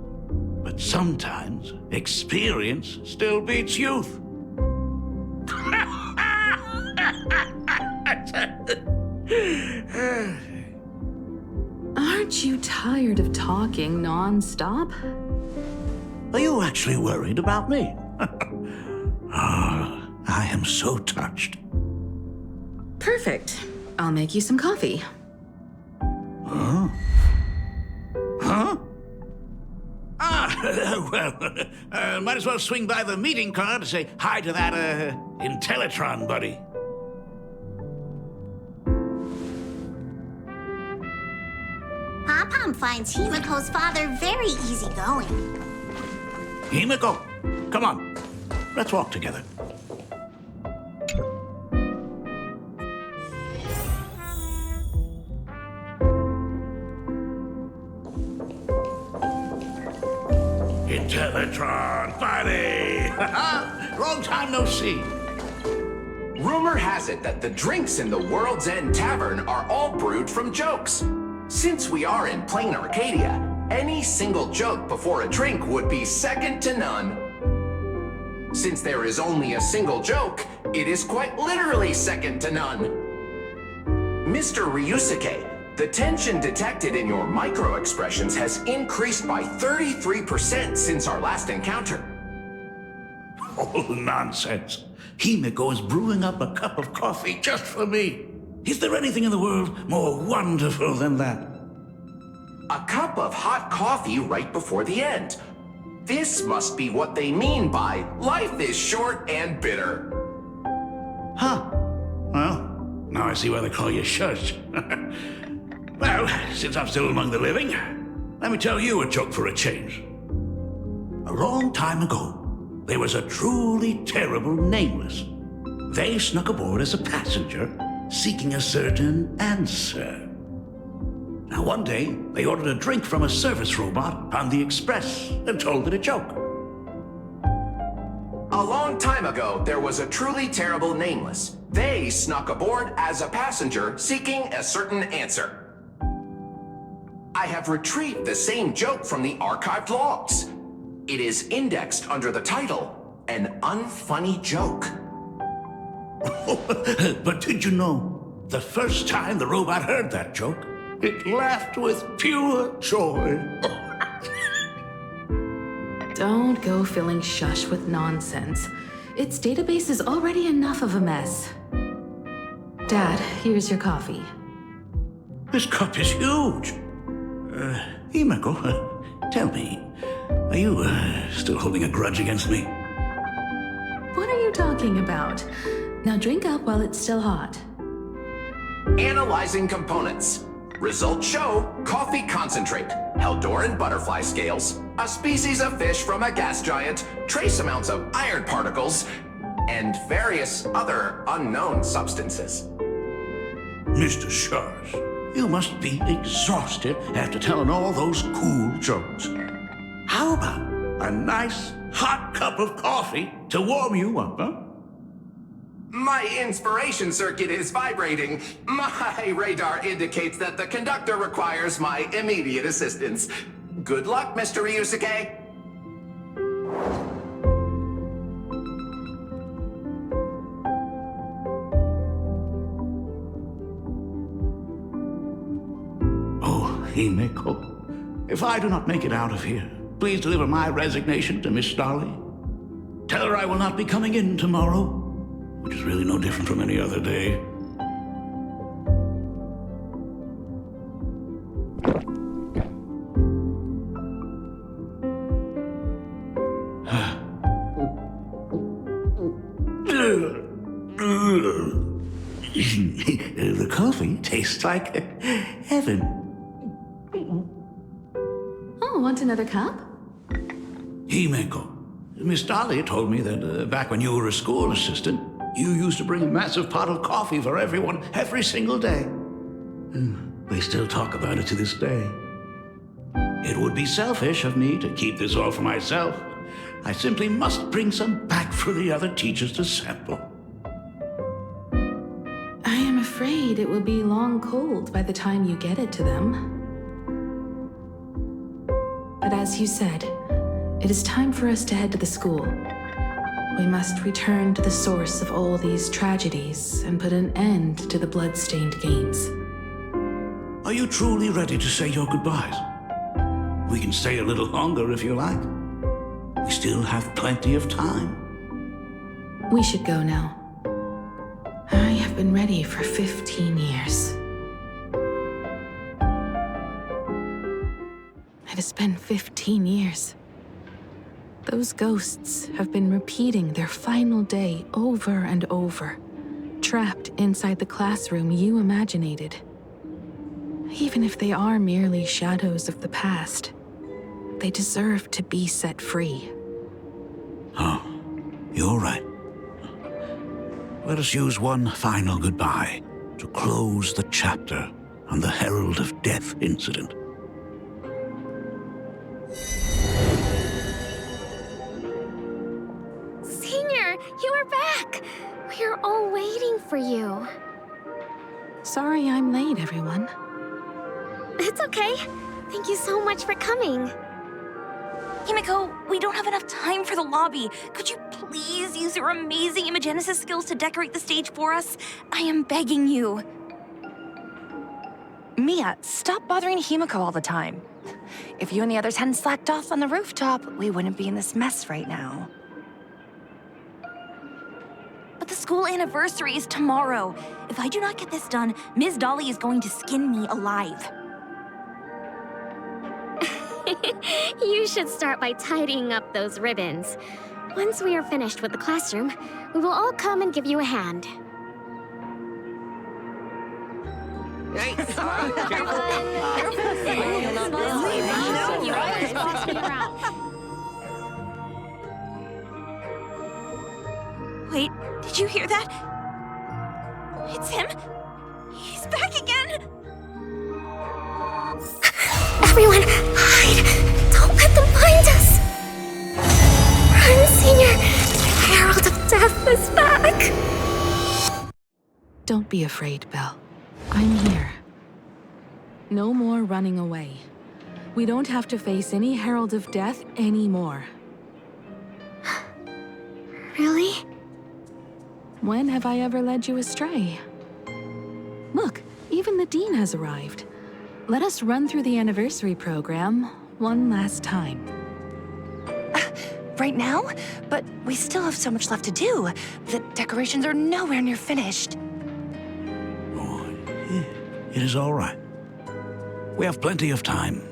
but sometimes experience still beats youth. Aren't you tired of talking non-stop? Are you actually worried about me? Oh, I am so touched. Perfect. I'll make you some coffee. Huh? Huh? Well, might as well swing by the meeting car to say hi to that, Intellitron buddy. Pom-Pom finds Himeko's father very easygoing. Himeko, come on. Let's walk together. Intellitron, buddy! Long time no see. Rumor has it that the drinks in the World's End Tavern are all brewed from jokes. Since we are in plain Arcadia, any single joke before a drink would be second to none. Since there is only a single joke, it is quite literally second to none. Mr. Ryusuke, the tension detected in your micro-expressions has increased by 33% since our last encounter. Oh, nonsense. Himeko is brewing up a cup of coffee just for me. Is there anything in the world more wonderful than that? A cup of hot coffee right before the end. This must be what they mean by life is short and bitter. Huh. Well, now I see why they call you Shush. Well, since I'm still among the living, let me tell you a joke for a change. A long time ago, there was a truly terrible nameless. They snuck aboard as a passenger, seeking a certain answer. Now, one day, they ordered a drink from a service robot on the express and told it a joke. A long time ago, there was a truly terrible nameless. They snuck aboard as a passenger, seeking a certain answer. I have retrieved the same joke from the archived logs. It is indexed under the title, An Unfunny Joke. But did you know, the first time the robot heard that joke, it laughed with pure joy. Don't go filling Shush with nonsense. Its database is already enough of a mess. Dad, here's your coffee. This cup is huge. Himeko, tell me, are you still holding a grudge against me? What are you talking about? Now drink up while it's still hot. Analyzing components. Results show coffee concentrate, Heldoran butterfly scales, a species of fish from a gas giant, trace amounts of iron particles, and various other unknown substances. Mr. Shush, you must be exhausted after telling all those cool jokes. How about a nice hot cup of coffee to warm you up, huh? My inspiration circuit is vibrating. My radar indicates that the conductor requires my immediate assistance. Good luck, Mr. Ryusuke. Oh, Himeko, if I do not make it out of here, please deliver my resignation to Miss Starley. Tell her I will not be coming in tomorrow, which is really no different from any other day. The coffee tastes like heaven. Oh, want another cup? Himeko, Miss Dahlia told me that back when you were a school assistant, you used to bring a massive pot of coffee for everyone every single day. They still talk about it to this day. It would be selfish of me to keep this all for myself. I simply must bring some back for the other teachers to sample. I am afraid it will be long cold by the time you get it to them. But as you said, it is time for us to head to the school. We must return to the source of all these tragedies and put an end to the blood-stained games. Are you truly ready to say your goodbyes? We can stay a little longer if you like. We still have plenty of time. We should go now. I have been ready for 15 years. It has been 15 years. Those ghosts have been repeating their final day over and over, trapped inside the classroom you imaginated. Even if they are merely shadows of the past, they deserve to be set free. Oh, you're right. Let us use one final goodbye to close the chapter on the Herald of Death incident. Senior, you are back! We are all waiting for you. Sorry I'm late, everyone. It's okay. Thank you so much for coming. Himiko, we don't have enough time for the lobby. Could you please use your amazing Imagenesis skills to decorate the stage for us? I am begging you. Mia, stop bothering Himiko all the time. If you and the others hadn't slacked off on the rooftop, we wouldn't be in this mess right now. But the school anniversary is tomorrow. If I do not get this done, Ms. Dolly is going to skin me alive. You should start by tidying up those ribbons. Once we are finished with the classroom, we will all come and give you a hand. Hey, Wait, did you hear that? It's him. He's back again. Everyone, hide! Don't let them find us! Run, Senior! The Herald of Death is back! Don't be afraid, Belle. I'm here. No more running away. We don't have to face any Herald of Death anymore. Really? When have I ever led you astray? Look, even the Dean has arrived. Let us run through the anniversary program one last time. Right now? But we still have so much left to do. The decorations are nowhere near finished. It is all right. We have plenty of time.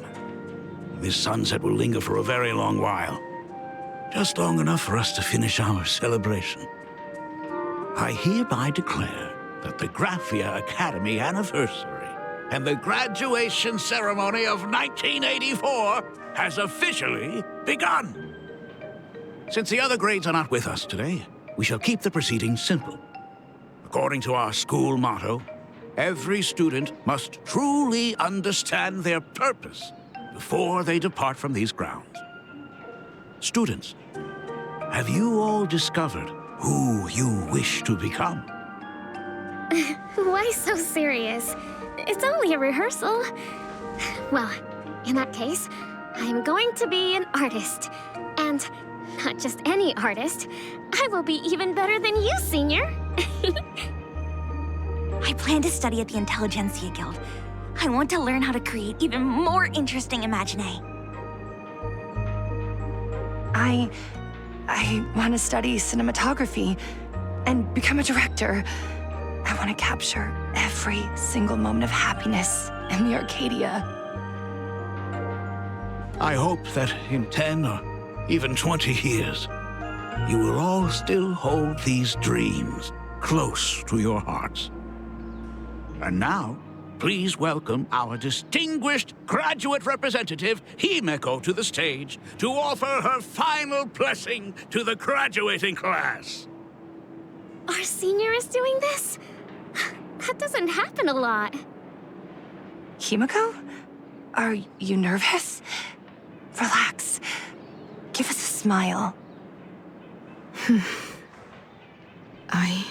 This sunset will linger for a very long while. Just long enough for us to finish our celebration. I hereby declare that the Graphia Academy anniversary and the graduation ceremony of 1984 has officially begun. Since the other grades are not with us today, we shall keep the proceedings simple. According to our school motto, every student must truly understand their purpose before they depart from these grounds. Students, have you all discovered who you wish to become? Why so serious? It's only a rehearsal. Well, in that case, I'm going to be an artist. And not just any artist. I will be even better than you, Senior. I plan to study at the Intelligentsia Guild. I want to learn how to create even more interesting imaginae. I want to study cinematography and become a director. I want to capture every single moment of happiness in the Arcadia. I hope that in 10 or even 20 years, you will all still hold these dreams close to your hearts. And now, please welcome our distinguished graduate representative, Himiko, to the stage to offer her final blessing to the graduating class. Our Senior is doing this? That doesn't happen a lot. Himiko? Are you nervous? Relax. Give us a smile. I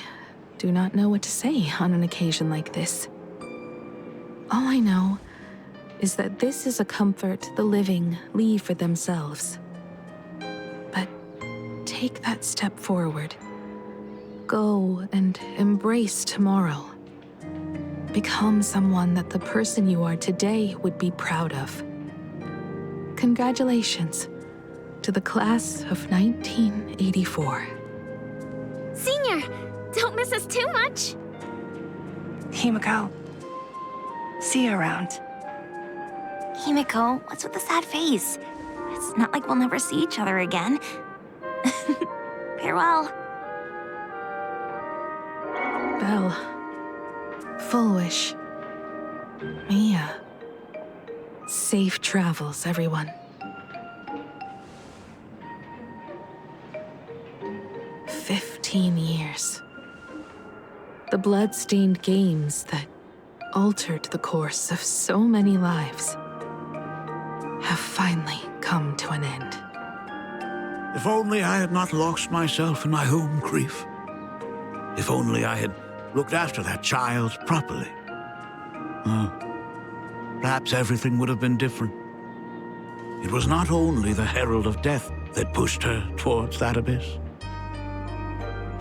do not know what to say on an occasion like this. All I know is that this is a comfort the living leave for themselves. But take that step forward. Go and embrace tomorrow. Become someone that the person you are today would be proud of. Congratulations to the class of 1984. Senior, don't miss us too much. Himiko, see you around. Himiko, what's with the sad face? It's not like we'll never see each other again. Farewell. Belle. Full wish. Mia. Safe travels, everyone. 15 years. The blood-stained games that altered the course of so many lives have finally come to an end. If only I had not lost myself in my own grief. If only I had looked after that child properly. Perhaps everything would have been different. It was not only the Herald of Death that pushed her towards that abyss.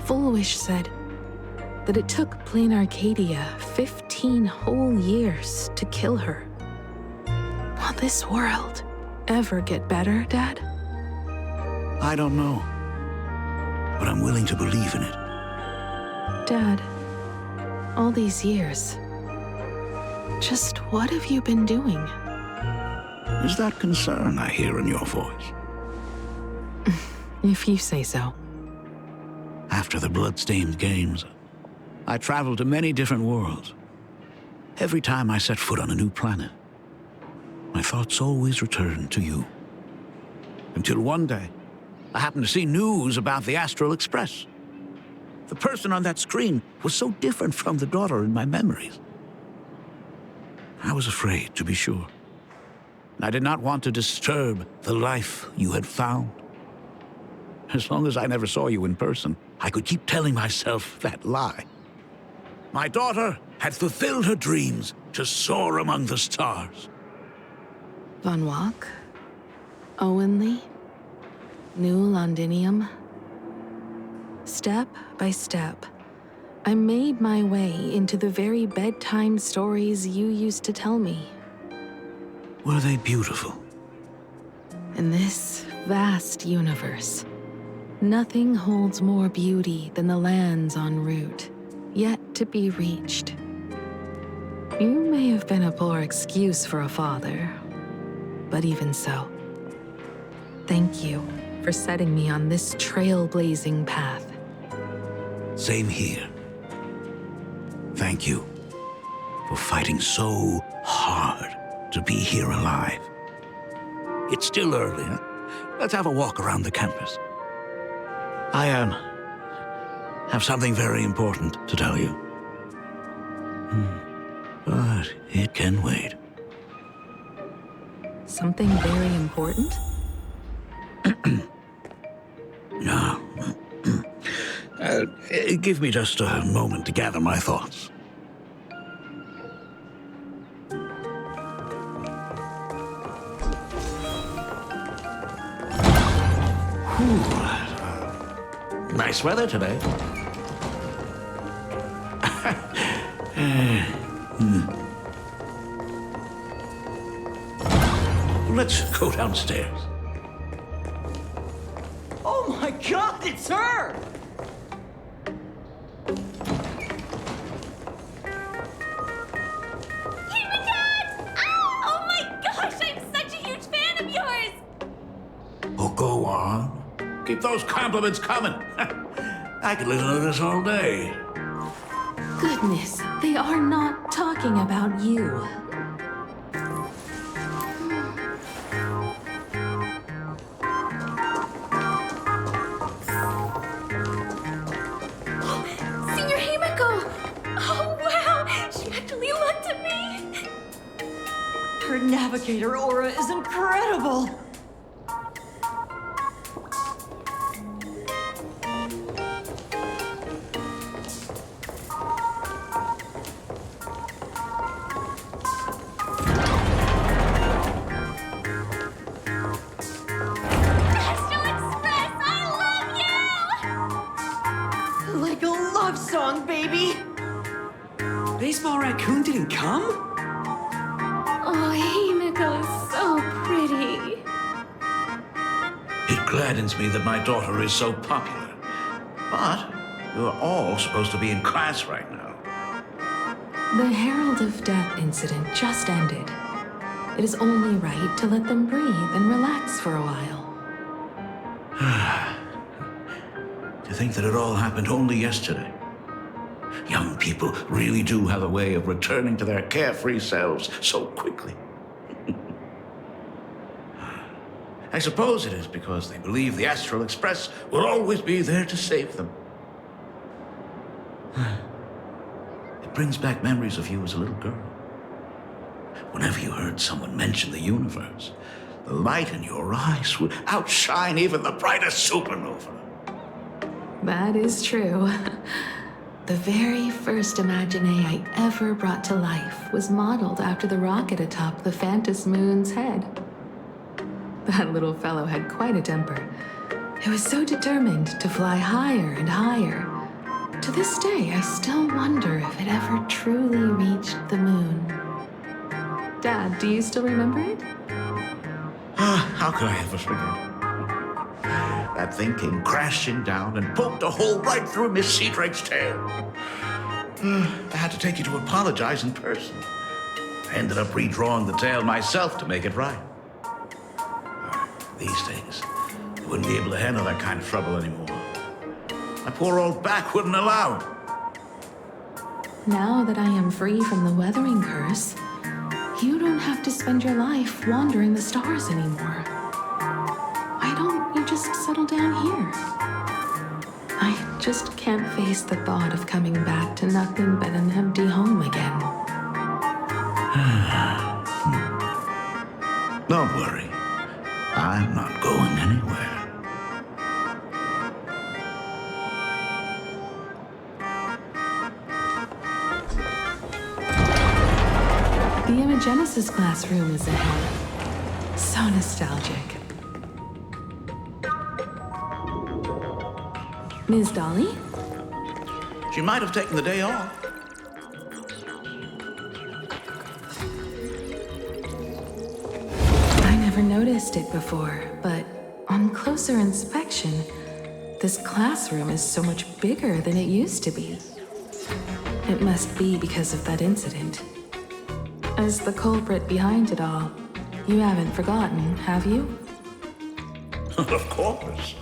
Full Wish said that it took Plain Arcadia 15 whole years to kill her. Will this world ever get better, Dad? I don't know, but I'm willing to believe in it. Dad, all these years, just what have you been doing? Is that concern I hear in your voice? If you say so. After the Bloodstained Games, I traveled to many different worlds. Every time I set foot on a new planet, my thoughts always returned to you. Until one day, I happened to see news about the Astral Express. The person on that screen was so different from the daughter in my memories. I was afraid, to be sure. I did not want to disturb the life you had found. As long as I never saw you in person, I could keep telling myself that lie. My daughter had fulfilled her dreams to soar among the stars. Von Walk? Owenly? New Londinium? Step by step, I made my way into the very bedtime stories you used to tell me. Were they beautiful? In this vast universe, nothing holds more beauty than the lands en route, yet to be reached. You may have been a poor excuse for a father, but even so, thank you for setting me on this trailblazing path. Same here. Thank you for fighting so hard to be here alive. It's still early, huh? Let's have a walk around the campus. I have something very important to tell you. But it can wait. Something very important? No. Give me just a moment to gather my thoughts. Nice weather today. Let's go downstairs. Oh my God, it's her! Oh my gosh, I'm such a huge fan of yours! Oh, go on. Keep those compliments coming. I could listen to this all day. Goodness, they are not talking about you. Senior Himiko! Oh wow, she actually looked at me! Her navigator aura is incredible! Like a love song, baby! Baseball Raccoon didn't come? Oh, Himiko is so pretty. It gladdens me that my daughter is so popular. But you're all supposed to be in class right now. The Herald of Death incident just ended. It is only right to let them breathe and relax for a while. To think that it all happened only yesterday. Young people really do have a way of returning to their carefree selves so quickly. I suppose it is because they believe the Astral Express will always be there to save them. It brings back memories of you as a little girl. Whenever you heard someone mention the universe, the light in your eyes would outshine even the brightest supernova. That is true. The very first Imagine I ever brought to life was modeled after the rocket atop the Phantom Moon's head. That little fellow had quite a temper. He was so determined to fly higher and higher. To this day, I still wonder if it ever truly reached the moon. Dad, do you still remember it? How could I ever forget? That thing came crashing down and poked a hole right through Miss Seadrake's tail. I had to take you to apologize in person. I ended up redrawing the tail myself to make it right. These days, I wouldn't be able to handle that kind of trouble anymore. My poor old back wouldn't allow it. Now that I am free from the weathering curse, you don't have to spend your life wandering the stars anymore. Why don't you just settle down here? I just can't face the thought of coming back to nothing but an empty home again. Don't worry. I'm not going anywhere. The Imogenesis classroom is ahead. So nostalgic. Ms. Dolly? She might have taken the day off. I never noticed it before, but on closer inspection, this classroom is so much bigger than it used to be. It must be because of that incident. As the culprit behind it all, you haven't forgotten, have you? Of course.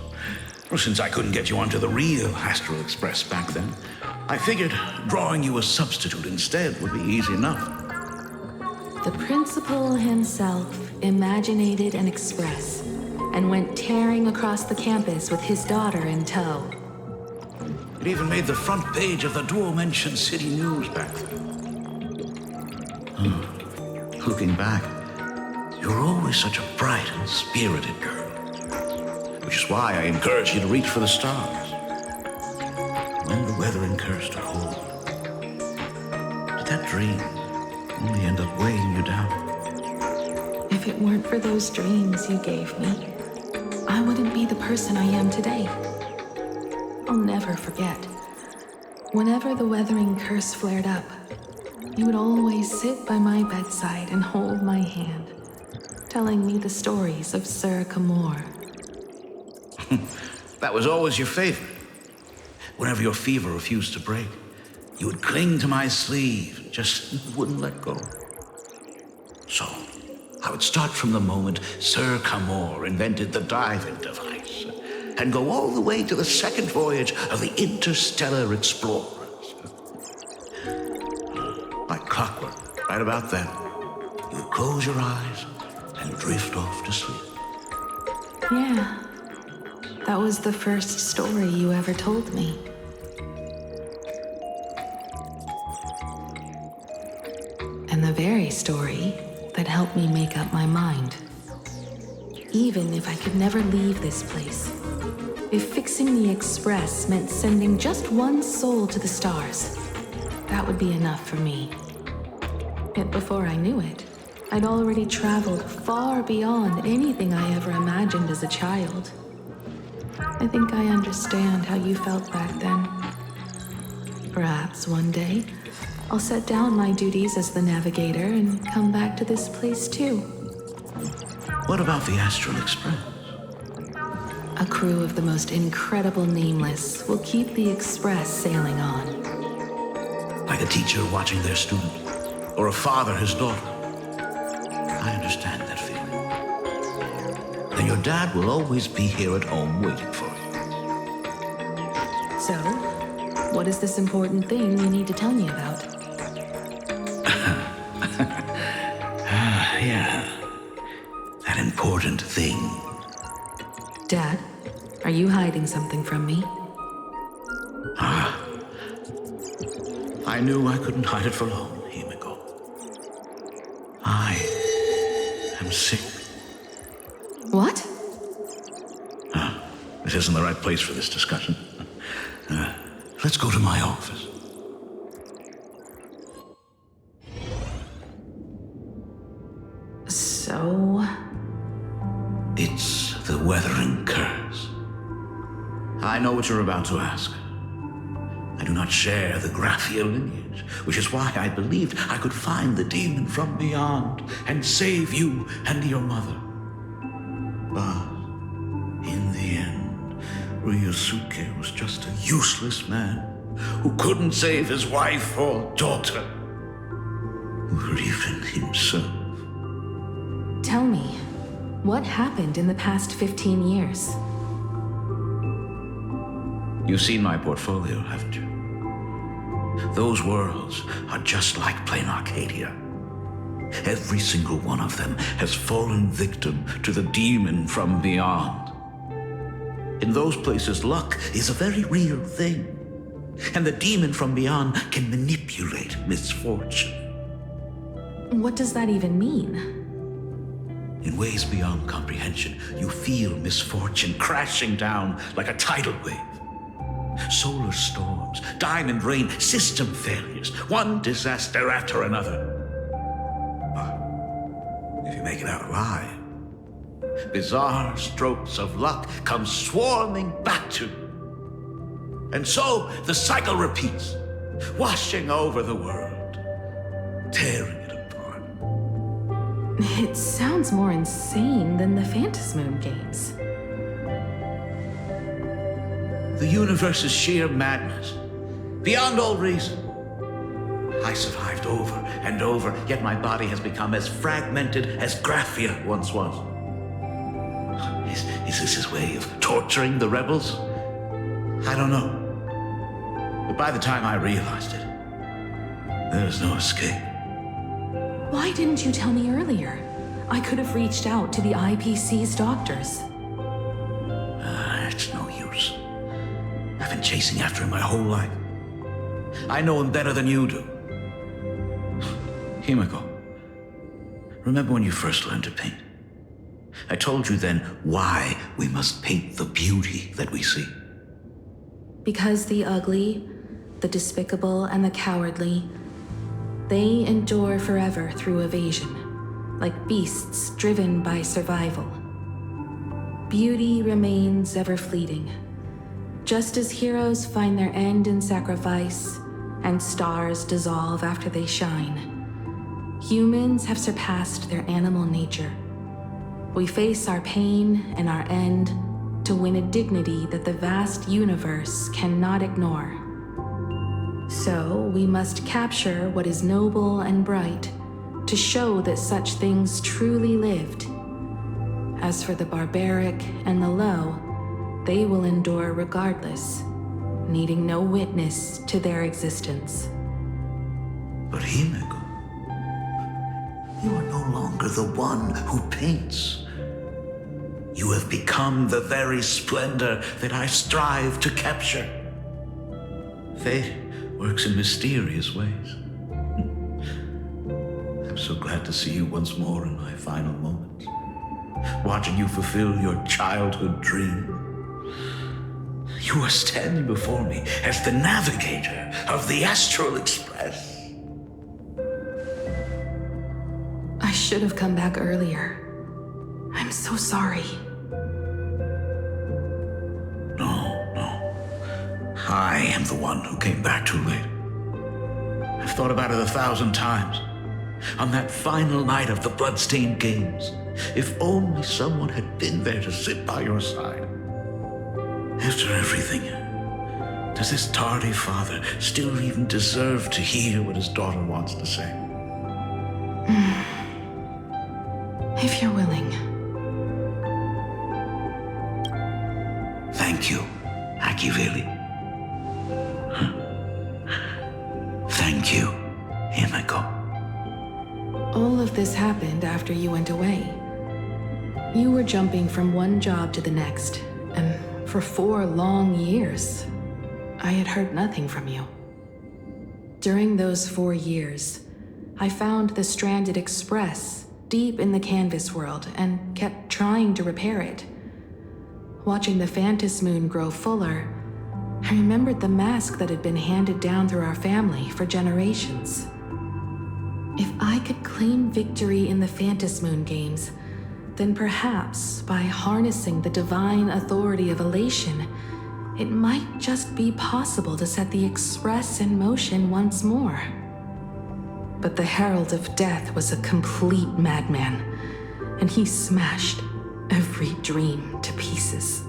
Well, since I couldn't get you onto the real Astral Express back then, I figured drawing you a substitute instead would be easy enough. The principal himself imaginated an express and went tearing across the campus with his daughter in tow. It even made the front page of the Dual-Mention City News back then. Looking back, you were always such a bright and spirited girl. Which is why I encourage you to reach for the stars. When the weathering curse took hold, did that dream only end up weighing you down? If it weren't for those dreams you gave me, I wouldn't be the person I am today. I'll never forget. Whenever the weathering curse flared up, you would always sit by my bedside and hold my hand, telling me the stories of Sir Camor. That was always your favorite. Whenever your fever refused to break, you would cling to my sleeve, just wouldn't let go. So, I would start from the moment Sir Camor invented the diving device, and go all the way to the second voyage of the Interstellar Explorers. Like clockwork, right about then, you would close your eyes and drift off to sleep. Yeah. That was the first story you ever told me. And the very story that helped me make up my mind. Even if I could never leave this place, if fixing the Express meant sending just one soul to the stars, that would be enough for me. Yet before I knew it, I'd already traveled far beyond anything I ever imagined as a child. I think I understand how you felt back then. Perhaps one day, I'll set down my duties as the navigator and come back to this place too. What about the Astral Express? A crew of the most incredible nameless will keep the Express sailing on. Like a teacher watching their student, or a father his daughter. I understand that feeling. And your dad will always be here at home waiting for you. So, what is this important thing you need to tell me about? Yeah. That important thing. Dad, are you hiding something from me? I knew I couldn't hide it for long, Himiko. I am sick. What? This isn't the right place for this discussion. Let's go to my office. So... It's the Weathering Curse. I know what you're about to ask. I do not share the Graphia lineage, which is why I believed I could find the demon from beyond and save you and your mother. But in the end, Ryosuke was just a useless man who couldn't save his wife or daughter, or even himself. Tell me, what happened in the past 15 years? You've seen my portfolio, haven't you? Those worlds are just like plain Arcadia. Every single one of them has fallen victim to the demon from beyond. In those places, luck is a very real thing, and the demon from beyond can manipulate misfortune. What does that even mean? In ways beyond comprehension, you feel misfortune crashing down like a tidal wave. Solar storms, diamond rain, system failures, one disaster after another. But if you make it out alive, bizarre strokes of luck come swarming back to you. And so the cycle repeats, washing over the world, tearing it apart. It sounds more insane than the Phantasmoon games. The universe is sheer madness, beyond all reason. I survived over and over, yet my body has become as fragmented as Graphia once was. Is this his way of torturing the rebels? I don't know. But by the time I realized it, there was no escape. Why didn't you tell me earlier? I could have reached out to the IPC's doctors. It's no use. I've been chasing after him my whole life. I know him better than you do. Himiko, remember when you first learned to paint? I told you then why we must paint the beauty that we see. Because the ugly, the despicable, and the cowardly, they endure forever through evasion, like beasts driven by survival. Beauty remains ever fleeting. Just as heroes find their end in sacrifice, and stars dissolve after they shine, humans have surpassed their animal nature. We face our pain and our end to win a dignity that the vast universe cannot ignore. So we must capture what is noble and bright to show that such things truly lived. As for the barbaric and the low, they will endure regardless, needing no witness to their existence. But Himiko, you are no longer the one who paints. You have become the very splendor that I strive to capture. Fate works in mysterious ways. I'm so glad to see you once more in my final moments, watching you fulfill your childhood dream. You are standing before me as the navigator of the Astral Express. I should have come back earlier. I'm so sorry. No. I am the one who came back too late. I've thought about it 1,000 times. On that final night of the Bloodstained Games, if only someone had been there to sit by your side. After everything, does this tardy father still even deserve to hear what his daughter wants to say? If you're willing. Thank you, Akiveli. Thank you, Himiko. All of this happened after you went away. You were jumping from one job to the next, and for 4 long years, I had heard nothing from you. During those 4 years, I found the stranded Express deep in the canvas world and kept trying to repair it. Watching the Phantasmoon grow fuller, I remembered the mask that had been handed down through our family for generations. If I could claim victory in the Phantasmoon games, then perhaps by harnessing the divine authority of elation, it might just be possible to set the Express in motion once more. But the Herald of Death was a complete madman, and he smashed every dream to pieces.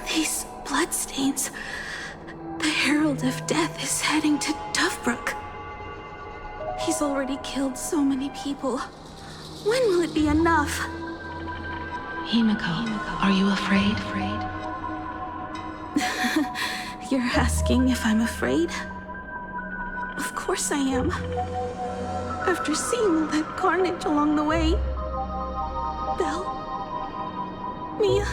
These bloodstains. The Herald of Death is heading to Dovebrook. He's already killed so many people. When will it be enough? Himiko, are you afraid? You're asking if I'm afraid? Of course I am. After seeing all that carnage along the way. Belle, Mia,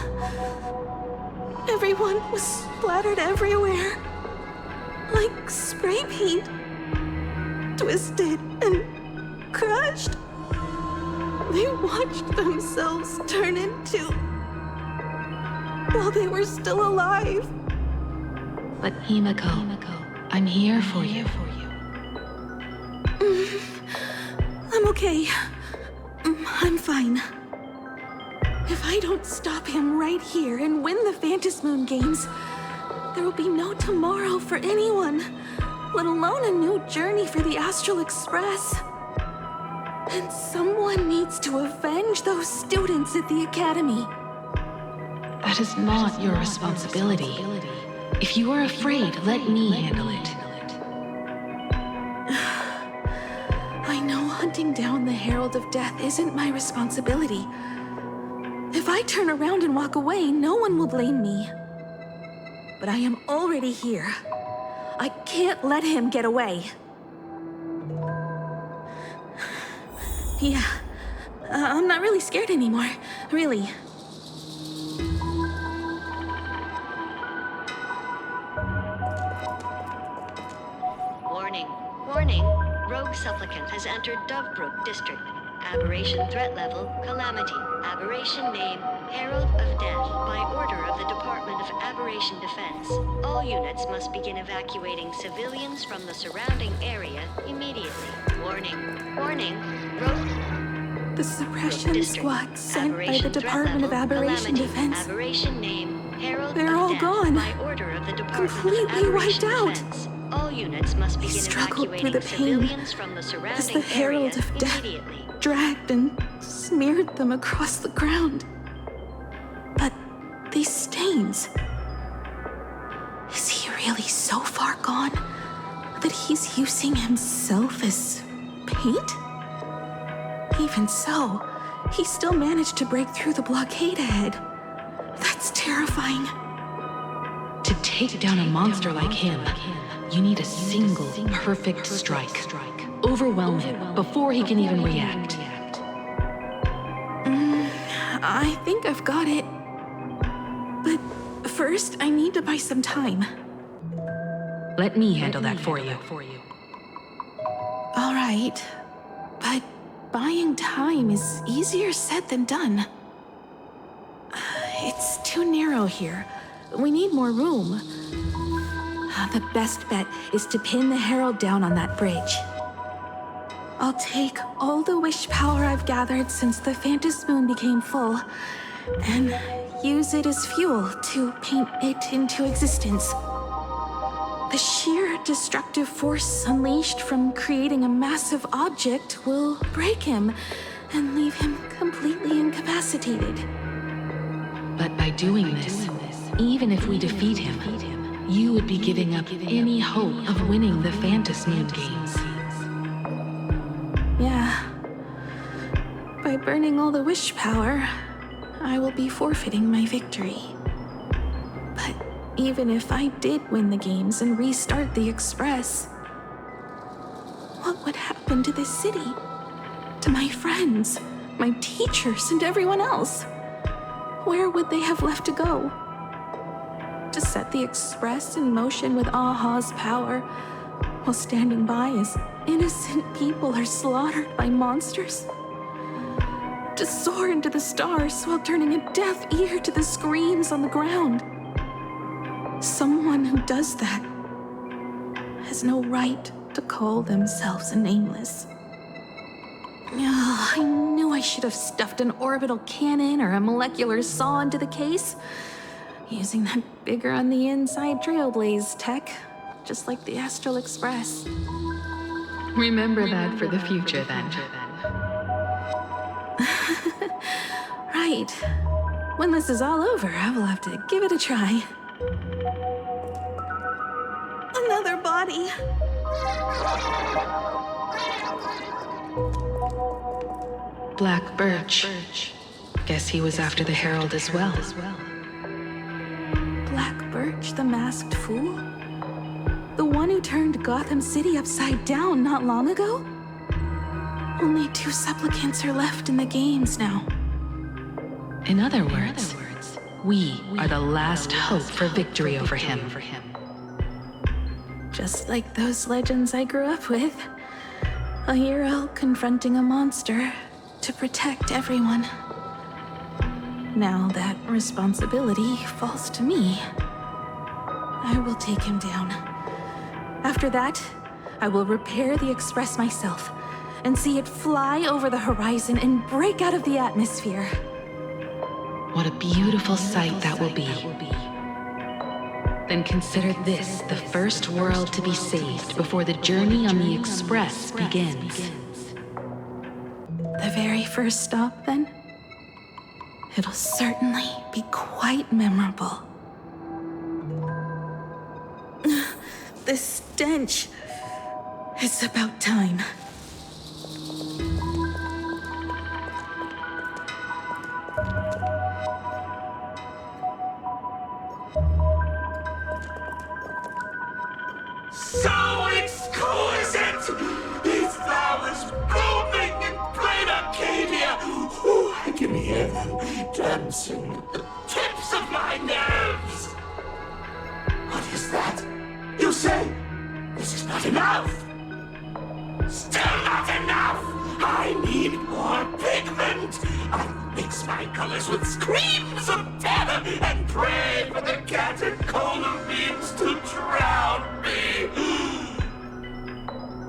everyone was splattered everywhere. Like spray paint. Twisted and crushed. They watched themselves turn into... while they were still alive. But Himiko, I'm here for you. I'm okay. I'm fine. If I don't stop him right here and win the Phantom Moon games, there will be no tomorrow for anyone, let alone a new journey for the Astral Express. And someone needs to avenge those students at the Academy. That is not your responsibility. If you are afraid, let me handle it. I know hunting down the Herald of Death isn't my responsibility. If I turn around and walk away, no one will blame me. But I am already here. I can't let him get away. Yeah, I'm not really scared anymore, really. Warning, warning. Rogue supplicant has entered Dovebrook District. Aberration threat level, Calamity. Aberration name, Herald of Death. By order of the Department of Aberration Defense, all units must begin evacuating civilians from the surrounding area immediately. Warning, warning. Rogue... The suppression squad sent by the Department of Aberration Defense. Aberration name, Herald They're all gone. By order of the Department Completely of wiped out. Defense. All units must begin Struggled through the pain civilians from the surrounding as the Herald of Death dragged and smeared them across the ground. But these stains... Is he really so far gone that he's using himself as paint? Even so, he still managed to break through the blockade ahead. That's terrifying. To take down a monster like him, you need a single perfect strike. Overwhelm him before he can even react. I think I've got it. But first, I need to buy some time. Let me handle that for you. All right, but buying time is easier said than done. It's too narrow here. We need more room. The best bet is to pin the Herald down on that bridge. I'll take all the wish power I've gathered since the Phantom Moon became full, and use it as fuel to paint it into existence. The sheer destructive force unleashed from creating a massive object will break him and leave him completely incapacitated. But by doing this, even if we defeat him, you would be giving up any hope of winning the Phantom Moon games. Yeah. By burning all the wish power, I will be forfeiting my victory. But even if I did win the games and restart the Express, what would happen to this city? To my friends, my teachers, and everyone else? Where would they have left to go? To set the Express in motion with Aha's power, while standing by as innocent people are slaughtered by monsters? To soar into the stars while turning a deaf ear to the screams on the ground? Someone who does that has no right to call themselves a nameless. I knew I should have stuffed an orbital cannon or a molecular saw into the case, using that bigger on the inside Trailblaze tech, just like the Astral Express. Remember that for the future, then. Right. When this is all over, I will have to give it a try. Another body. Black Birch. Guess he was after the Herald as well. Black Birch, the masked fool? The one who turned Gotham City upside down not long ago? Only 2 supplicants are left in the games now. In other words, we are the last hope for victory over him. Just like those legends I grew up with. A hero confronting a monster to protect everyone. Now that responsibility falls to me. I will take him down. After that, I will repair the Express myself and see it fly over the horizon and break out of the atmosphere. What a beautiful sight that will be. Then consider this the first world to be saved before the journey on the Express begins. The very first stop, then? It'll certainly be quite memorable. The stench. It's about time. So exquisite! These flowers blooming in plain Arcadia! Ooh, I can hear them dancing at the tips of my nerves! What is that? You say this is not enough? Still not enough! I need more pigment! I will mix my colors with screams of terror and pray for the catecholamines beams to drown me!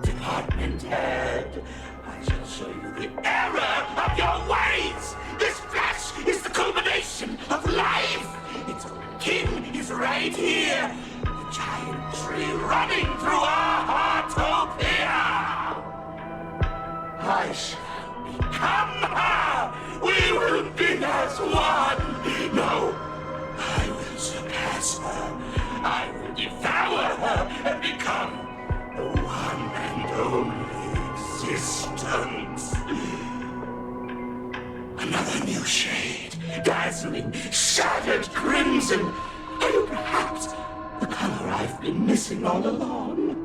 Department head, I shall show you the error of your ways! This flesh is the culmination of life! Its king is right here! The giant tree running through our heartopia! I shall become her! We will be as one! No, I will surpass her! I will devour her and become the one and only existence! Another new shade, dazzling, shattered crimson! Are you perhaps the color I've been missing all along?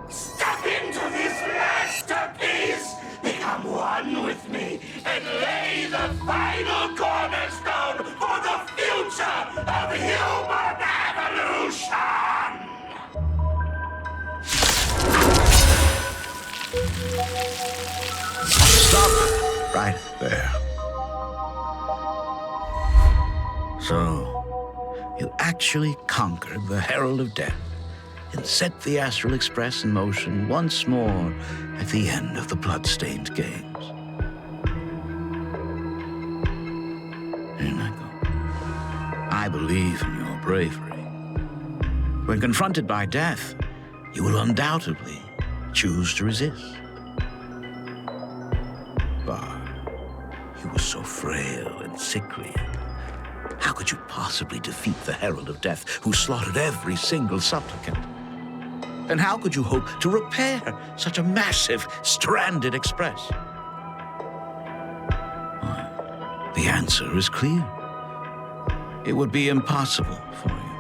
Step into this masterpiece! Become one with me and lay the final cornerstone for the future of human evolution! Stop right there. So, you actually conquered the Herald of Death and set the Astral Express in motion once more at the end of the blood-stained games. Here I go. I believe in your bravery. When confronted by death, you will undoubtedly choose to resist. But you were so frail and sickly. How could you possibly defeat the Herald of Death, who slaughtered every single supplicant? And how could you hope to repair such a massive, stranded express? Well, the answer is clear. It would be impossible for you.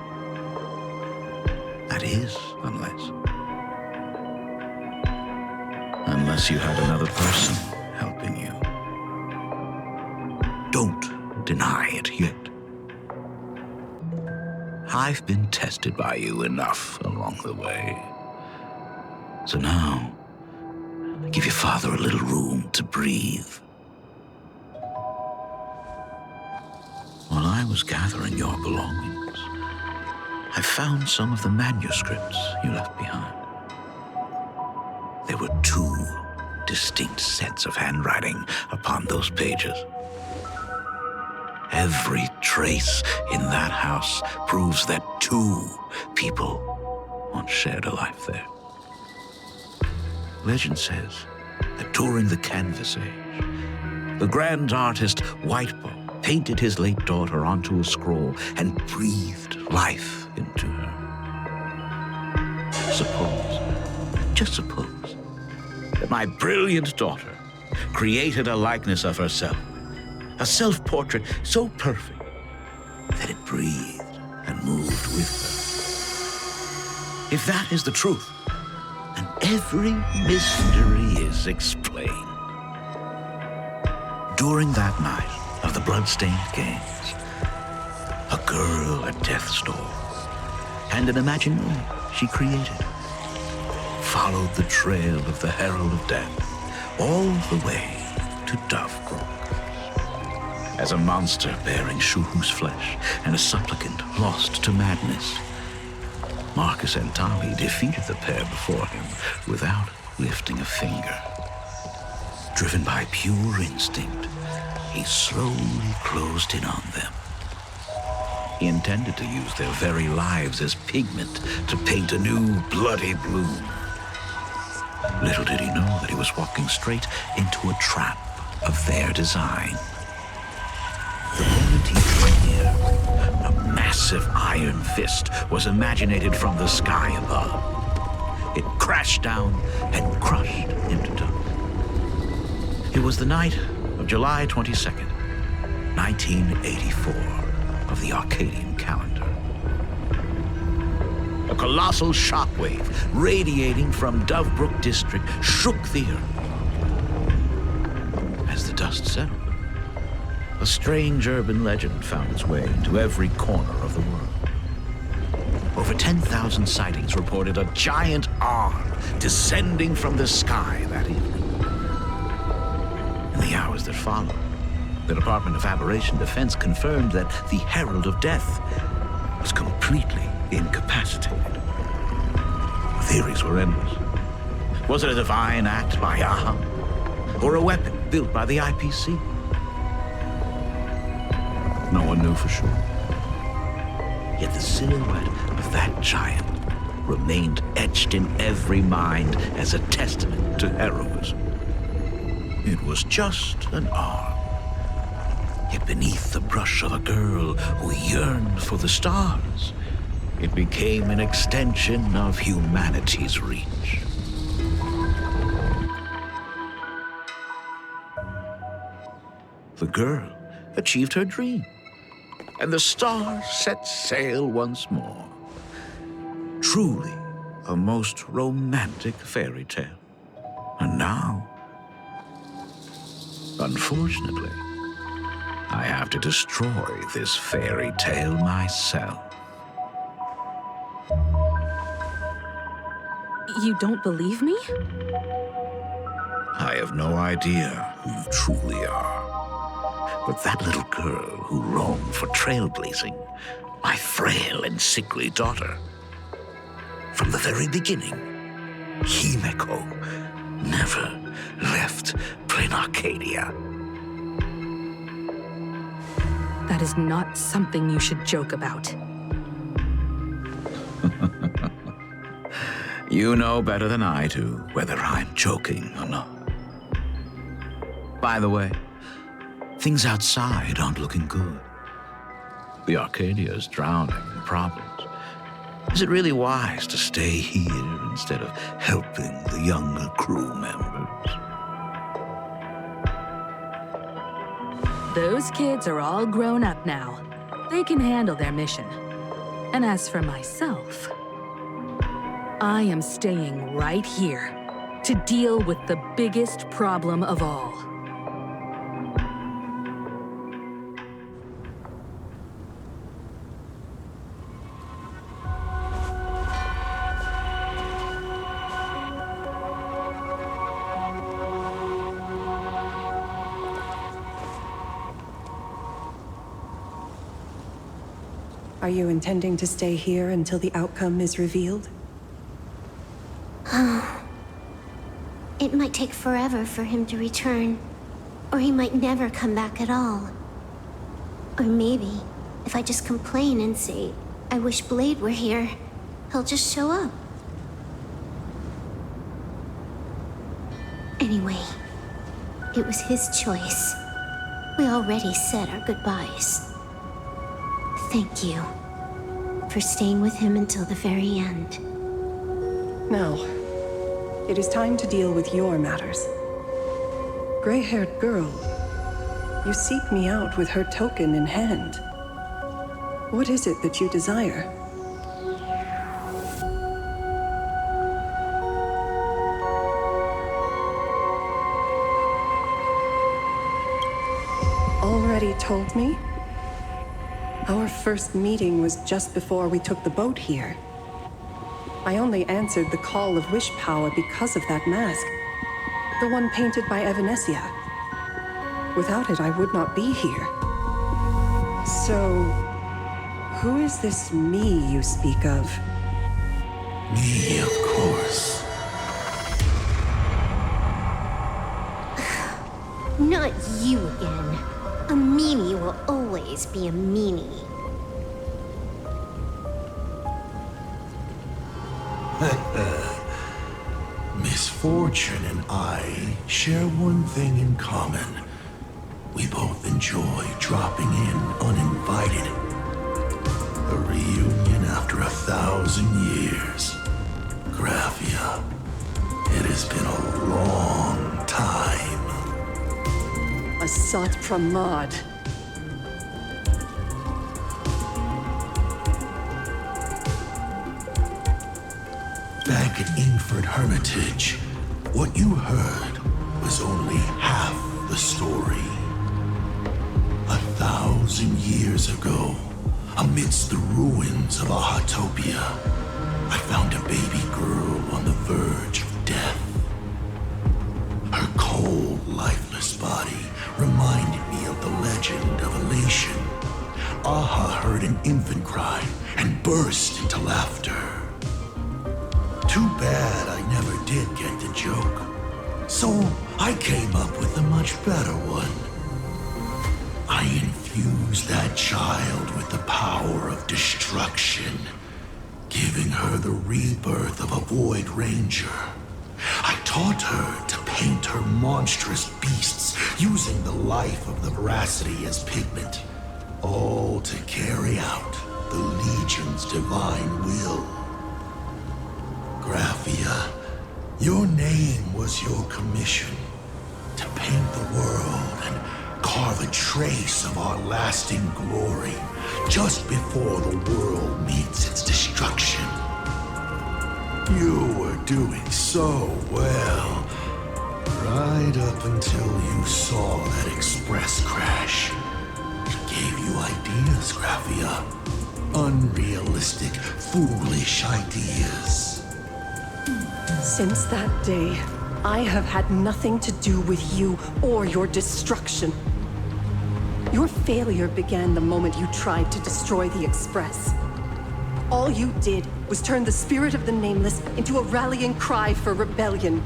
That is, unless you had another person helping you. Don't deny it yet. I've been tested by you enough along the way. So now, give your father a little room to breathe. While I was gathering your belongings, I found some of the manuscripts you left behind. There were 2 distinct sets of handwriting upon those pages. Every trace in that house proves that 2 people once shared a life there. Legend says that during the Canvas Age, the grand artist Whitebow painted his late daughter onto a scroll and breathed life into her. Suppose, just suppose, that my brilliant daughter created a likeness of herself, a self-portrait so perfect that it breathed and moved with her. If that is the truth, then every mystery is explained. During that night of the blood-stained games, a girl at death's door and an imaginary she created followed the trail of the Herald of Death all the way to Dovebrook. As a monster bearing Shuhu's flesh and a supplicant lost to madness, Marcus and Tali defeated the pair before him without lifting a finger. Driven by pure instinct, he slowly closed in on them. He intended to use their very lives as pigment to paint a new bloody blue. Little did he know that he was walking straight into a trap of their design. The moment he drew near, a massive iron fist was imaginated from the sky above. It crashed down and crushed into dust. It was the night of July 22nd, 1984, of the Arcadian calendar. A colossal shockwave radiating from Dovebrook District shook the earth. As the dust settled, a strange urban legend found its way into every corner of the world. Over 10,000 sightings reported a giant arm descending from the sky that evening. In the hours that followed, the Department of Aberration Defense confirmed that the Herald of Death was completely incapacitated. Theories were endless. Was it a divine act by Aha? Or a weapon built by the IPC? No one knew for sure. Yet the silhouette of that giant remained etched in every mind as a testament to heroism. It was just an arm. Yet beneath the brush of a girl who yearned for the stars, it became an extension of humanity's reach. The girl achieved her dream, and the stars set sail once more. Truly a most romantic fairy tale. And now, unfortunately, I have to destroy this fairy tale myself. You don't believe me? I have no idea who you truly are. But that little girl who roamed for trailblazing, my frail and sickly daughter. From the very beginning, Himeko never left Plain Arcadia. That is not something you should joke about. You know better than I do whether I'm joking or not. By the way, things outside aren't looking good. The Arcadia is drowning in problems. Is it really wise to stay here instead of helping the younger crew members? Those kids are all grown up now. They can handle their mission. And as for myself, I am staying right here to deal with the biggest problem of all. Are you intending to stay here until the outcome is revealed? It might take forever for him to return. Or he might never come back at all. Or maybe, if I just complain and say, I wish Blade were here, he'll just show up. Anyway, it was his choice. We already said our goodbyes. Thank you for staying with him until the very end. Now, it is time to deal with your matters. Gray-haired girl, you seek me out with her token in hand. What is it that you desire? Already told me? Our first meeting was just before we took the boat here. I only answered the call of wish power because of that mask. The one painted by Evanesia. Without it, I would not be here. So, who is this me you speak of? Me, of course. Not you again. A meanie will always be a meanie. Misfortune and I share one thing in common. We both enjoy dropping in uninvited. A reunion after 1,000 years. Graphia, it has been a long time. Asad Pramad. Back at Ingford Hermitage, what you heard was only half the story. 1,000 years ago, amidst the ruins of Ahatopia, I found a baby girl on the verge of death. Her cold, lifeless body reminded me of the legend of Elation. Aha heard an infant cry and burst into laughter. Too bad I never did get the joke. So I came up with a much better one. I infused that child with the power of destruction, giving her the rebirth of a Void Ranger. I taught her to paint her monstrous beasts using the life of the veracity as pigment, all to carry out the Legion's divine will. Graphia, your name was your commission, to paint the world and carve a trace of our lasting glory just before the world meets its destruction. You were doing so well, right up until you saw that express crash. It gave you ideas, Graphia. Unrealistic, foolish ideas. Since that day, I have had nothing to do with you or your destruction. Your failure began the moment you tried to destroy the Express. All you did was turn the spirit of the Nameless into a rallying cry for rebellion.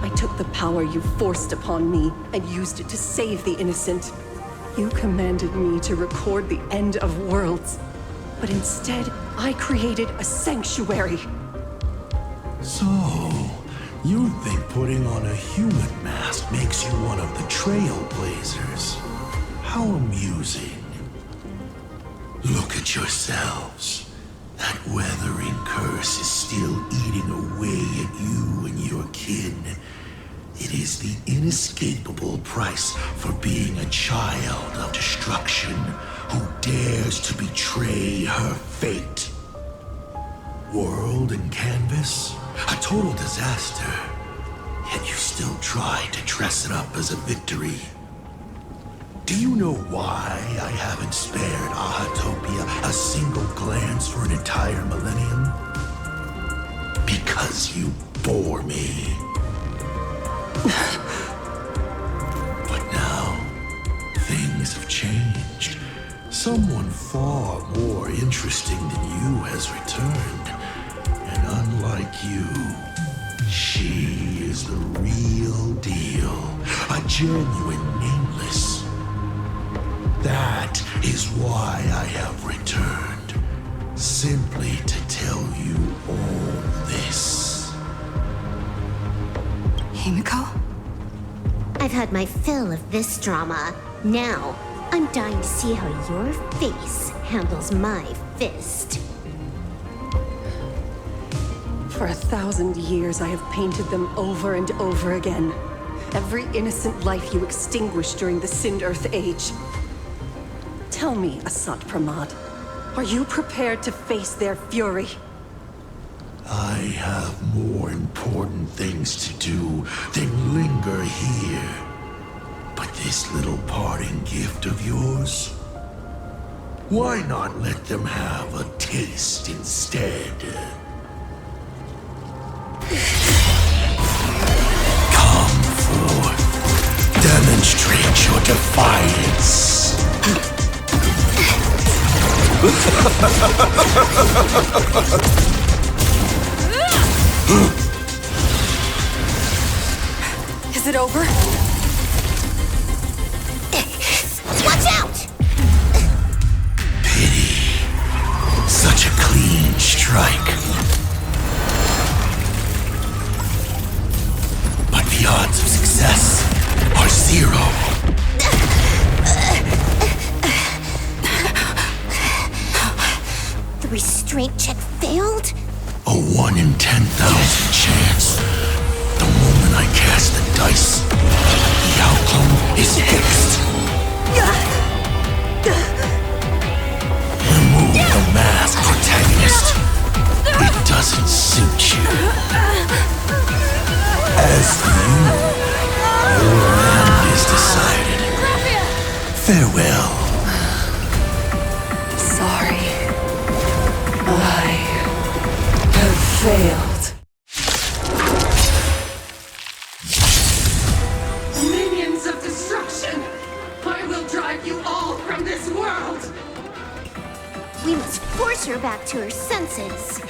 I took the power you forced upon me and used it to save the innocent. You commanded me to record the end of worlds, but instead, I created a sanctuary. So, you think putting on a human mask makes you one of the Trailblazers? How amusing. Look at yourselves. That weathering curse is still eating away at you and your kin. It is the inescapable price for being a child of destruction who dares to betray her fate. World and canvas, a total disaster. Yet you still try to dress it up as a victory. Do you know why I haven't spared Ahatopia a single glance for an entire millennium? Because you bore me. But now, things have changed. Someone far more interesting than you has returned. And unlike you, she is the real deal. A genuine nameless. That is why I have returned. Simply to tell you all this. Himiko? I've had my fill of this drama. Now, I'm dying to see how your face handles my fist. For 1,000 years, I have painted them over and over again. Every innocent life you extinguished during the Sind Earth Age. Tell me, Asad Pramad, are you prepared to face their fury? I have more important things to do than linger here. But this little parting gift of yours? Why not let them have a taste instead? Come forth. Demonstrate your defiance. Is it over? Watch out! Pity. Such a clean strike. But the odds of success are 0. The restraint check failed? A 1 in 10,000 chance. The moment I cast the dice, the outcome is fixed. Remove the masked protagonist. It doesn't suit you. As for you, your end is decided. Farewell. Sorry. I have failed. Minions of destruction! I will drive you all from this world! We must force her back to her senses.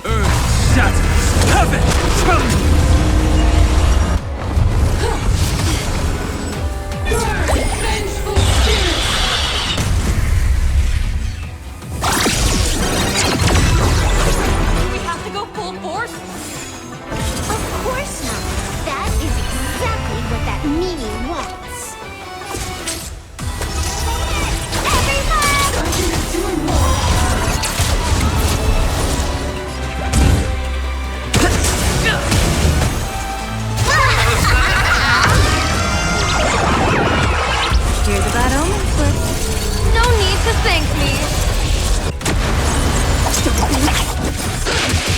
Earth shatters, heaven trembles! Burn, vengeful spirit! Do we have to go full force? Of course not. That is exactly what that meanie wants. Here's a bad omen slip. No need to thank me.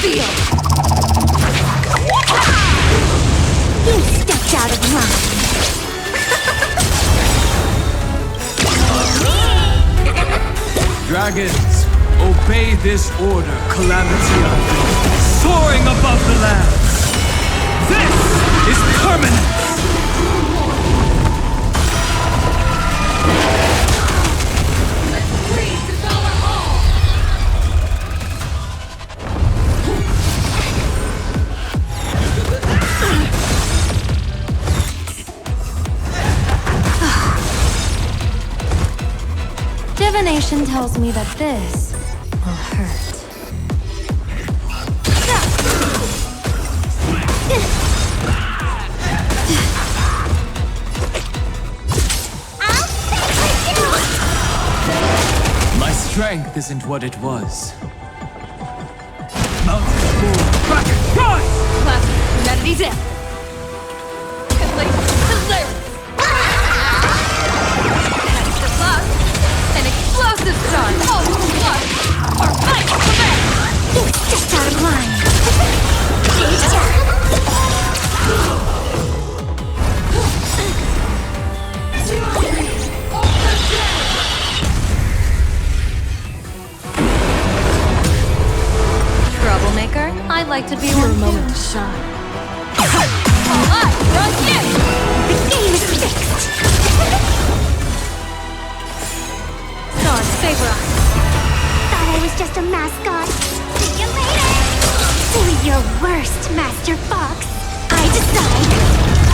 Feel. You stepped out of line. Dragons, obey this order, Calamity. Soaring above the lands. This is permanence! Divination tells me that this will hurt. My strength isn't what it was. Mountain Bull, Bracket, rise! Classic humanity down. Hilarious. That's the luck. An explosive stun. Oh, luck. Our fight commence. You stepped out of line. Troublemaker, I'd like to be Your one moment too. to shine. All eyes are on you! The game is fixed. favor us. Thought I was just a mascot. See you later! Do your worst, Master Fox. I decide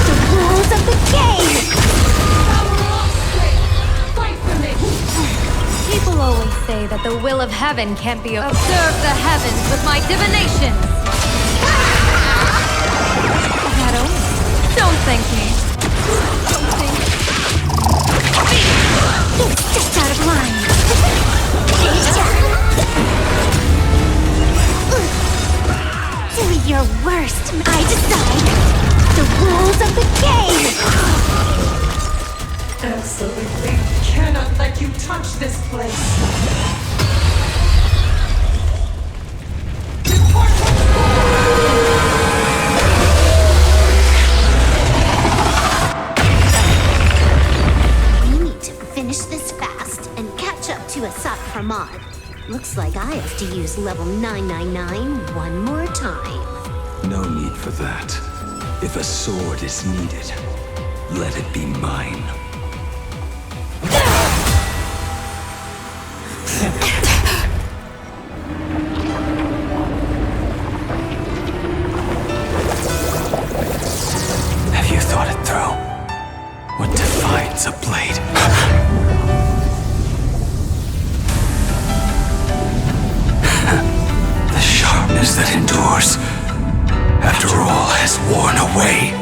the rules of the game! Fight for me! People always say that the will of heaven can't be observe the heavens with my divination. Shadow, don't thank me. Don't think. You stepped out of line. Do your worst. I decide the rules of the game. Absolutely cannot let you touch this place. We need to finish this fast and catch up to Asad Pramad. Looks like I have to use level 999 one more time. No need for that. If a sword is needed, let it be mine. Have you thought it through? What defines a blade? The sharpness that endures after all has worn away.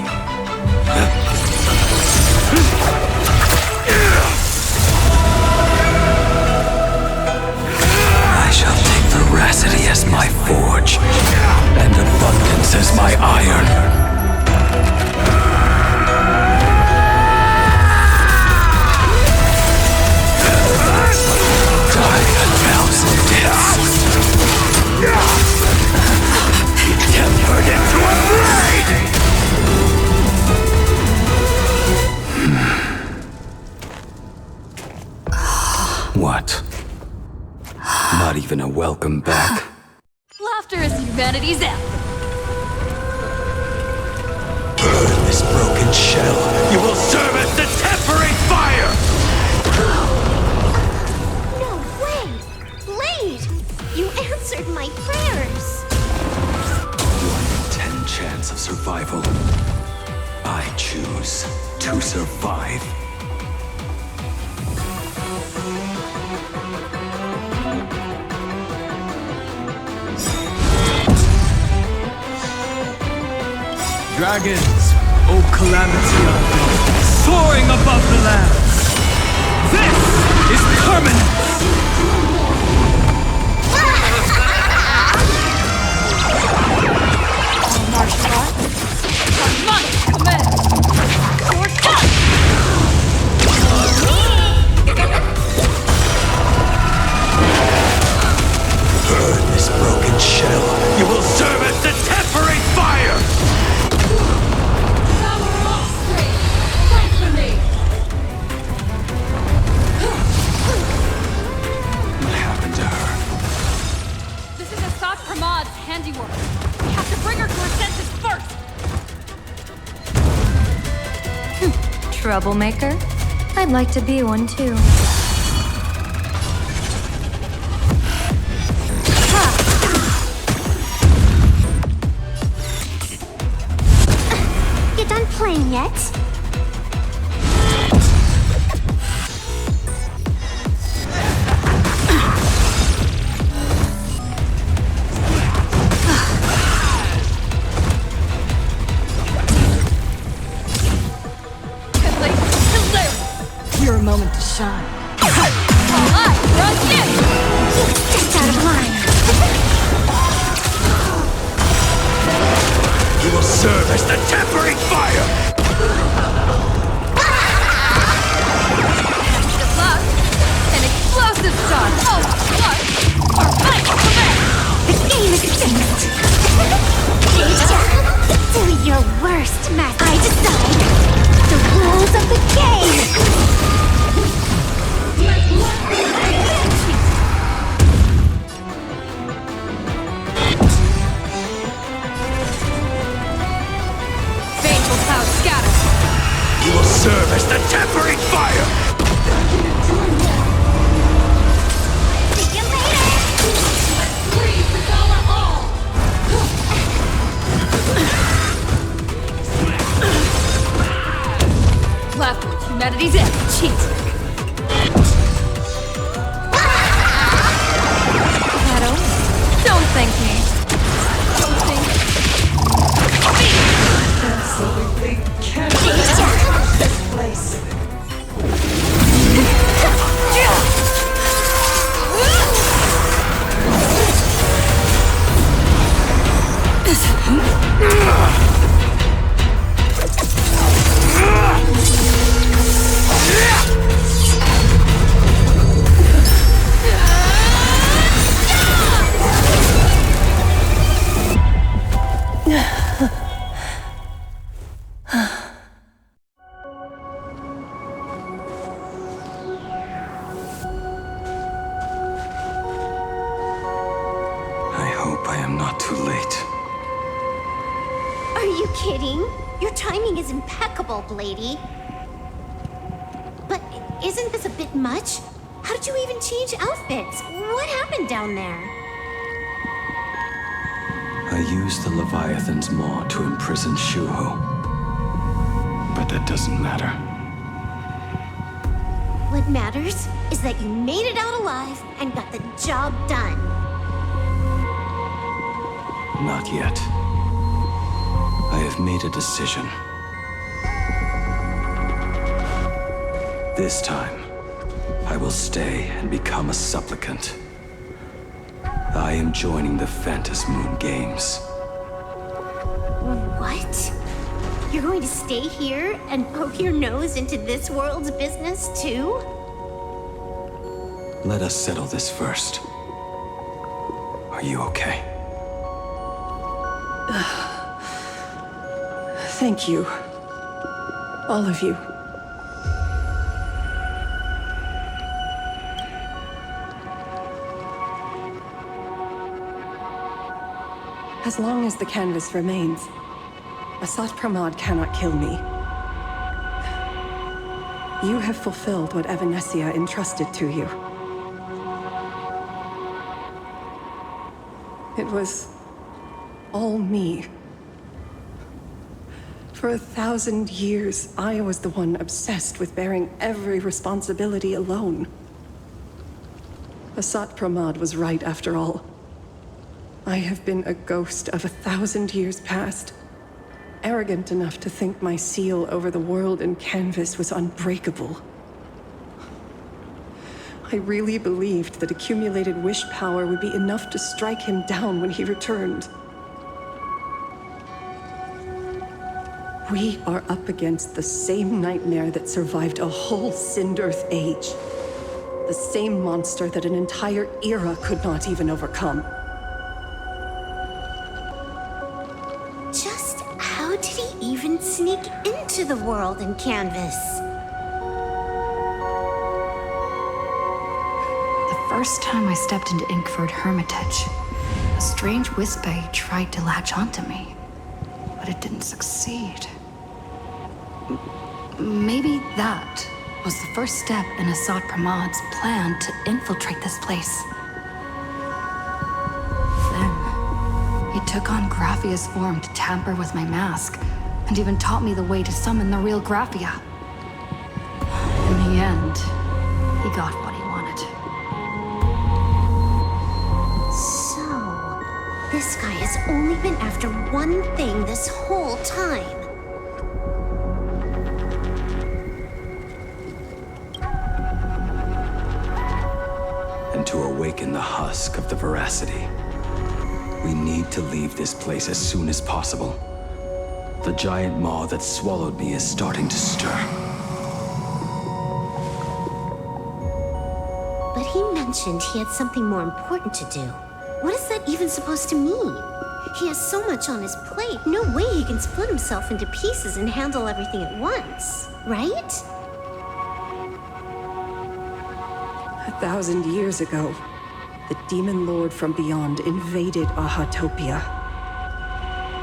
I shall take veracity as my forge, and abundance as my iron. Die a thousand deaths. Tempered into a blade! What? Not even a welcome back? Laughter is humanity's anthem. Burn this broken shell. You will serve as the tempering fire! No way! Blade! You answered my prayers! 10 chance of survival. I choose to survive. Dragons, O calamity of them, soaring above the lands. This is permanence! Martial arts? On my command! You're done! Burn this broken shell. You will serve as the tempering fire! Fight for me! What happened to her? This is Asad Pramad's handiwork. We have to bring her to her senses first! Troublemaker? I'd like to be one too. You done playing yet? Your moment to shine. Stepped out of line. You will serve as the tempering fire! An explosive shot! Oh, what? For my command! The game is finished. Do your worst, Master. I decide the rules of the game. Fateful cloud scatter! You will serve as the tempering fire! not too late. Are you kidding? Your timing is impeccable, Blady. But isn't this a bit much? How did you even change outfits? What happened down there? I used the Leviathan's maw to imprison Shuho. But that doesn't matter. What matters is that you made it out alive and got the job done. Not yet. I have made a decision. This time, I will stay and become a supplicant. I am joining the Phantas Moon Games. What? You're going to stay here and poke your nose into this world's business too? Let us settle this first. Are you okay? Thank you. All of you. As long as the canvas remains, Asad Pramad cannot kill me. You have fulfilled what Evanescia entrusted to you. It was all me. For 1,000 years, I was the one obsessed with bearing every responsibility alone. Asad Pramad was right after all. I have been a ghost of 1,000 years past, arrogant enough to think my seal over the world and canvas was unbreakable. I really believed that accumulated wish power would be enough to strike him down when he returned. We are up against the same nightmare that survived a whole Cinder-Earth age. The same monster that an entire era could not even overcome. Just how did he even sneak into the world and canvas? The first time I stepped into Inkford Hermitage, a strange Wispe tried to latch onto me, but it didn't succeed. Maybe that was the first step in Asad Pramad's plan to infiltrate this place. Then, he took on Graphia's form to tamper with my mask, and even taught me the way to summon the real Graphia. In the end, he got what he wanted. So, this guy has only been after one thing this whole time. And to awaken the husk of the veracity, we need to leave this place as soon as possible. The giant maw that swallowed me is starting to stir. But he mentioned he had something more important to do. What is that even supposed to mean? He has so much on his plate, no way he can split himself into pieces and handle everything at once, right? 1,000 years ago, the demon lord from beyond invaded Ahatopia.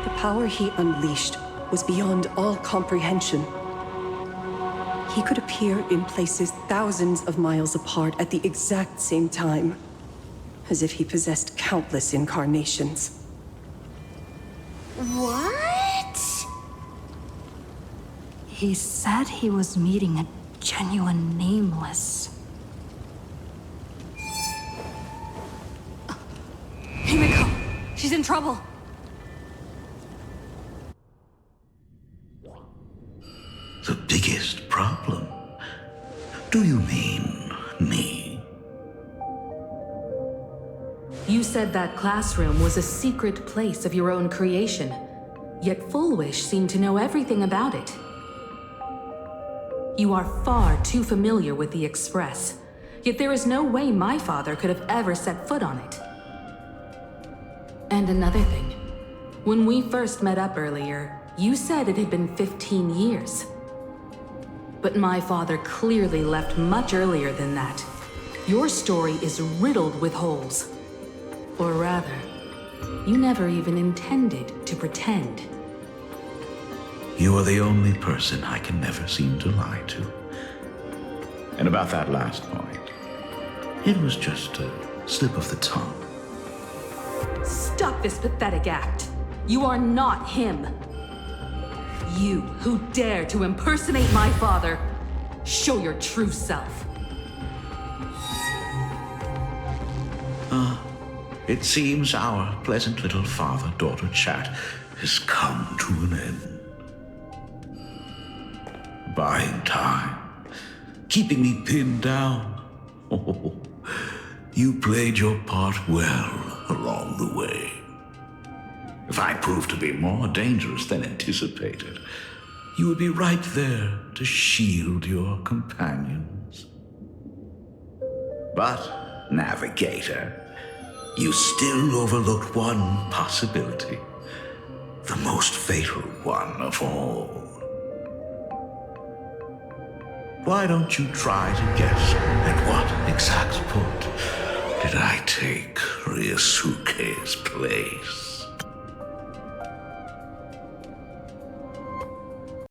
The power he unleashed was beyond all comprehension. He could appear in places thousands of miles apart at the exact same time, as if he possessed countless incarnations. What? He said he was meeting a genuine nameless. Himiko, she's in trouble. The biggest problem? Do you mean me? You said that classroom was a secret place of your own creation, yet Fullwish seemed to know everything about it. You are far too familiar with the Express, yet there is no way my father could have ever set foot on it. And another thing, when we first met up earlier, you said it had been 15 years. But my father clearly left much earlier than that. Your story is riddled with holes. Or rather, You never even intended to pretend. You are the only person I can never seem to lie to. And about that last point, it was just a slip of the tongue. Stop this pathetic act. You are not him. You who dare to impersonate my father, show your true self. It seems our pleasant little father-daughter chat has come to an end. Buying time, keeping me pinned down. Oh, you played your part well along the way. If I proved to be more dangerous than anticipated, you would be right there to shield your companions. But, Navigator, you still overlooked one possibility. The most fatal one of all. Why don't you try to guess at what exact point did I take Ryosuke's place?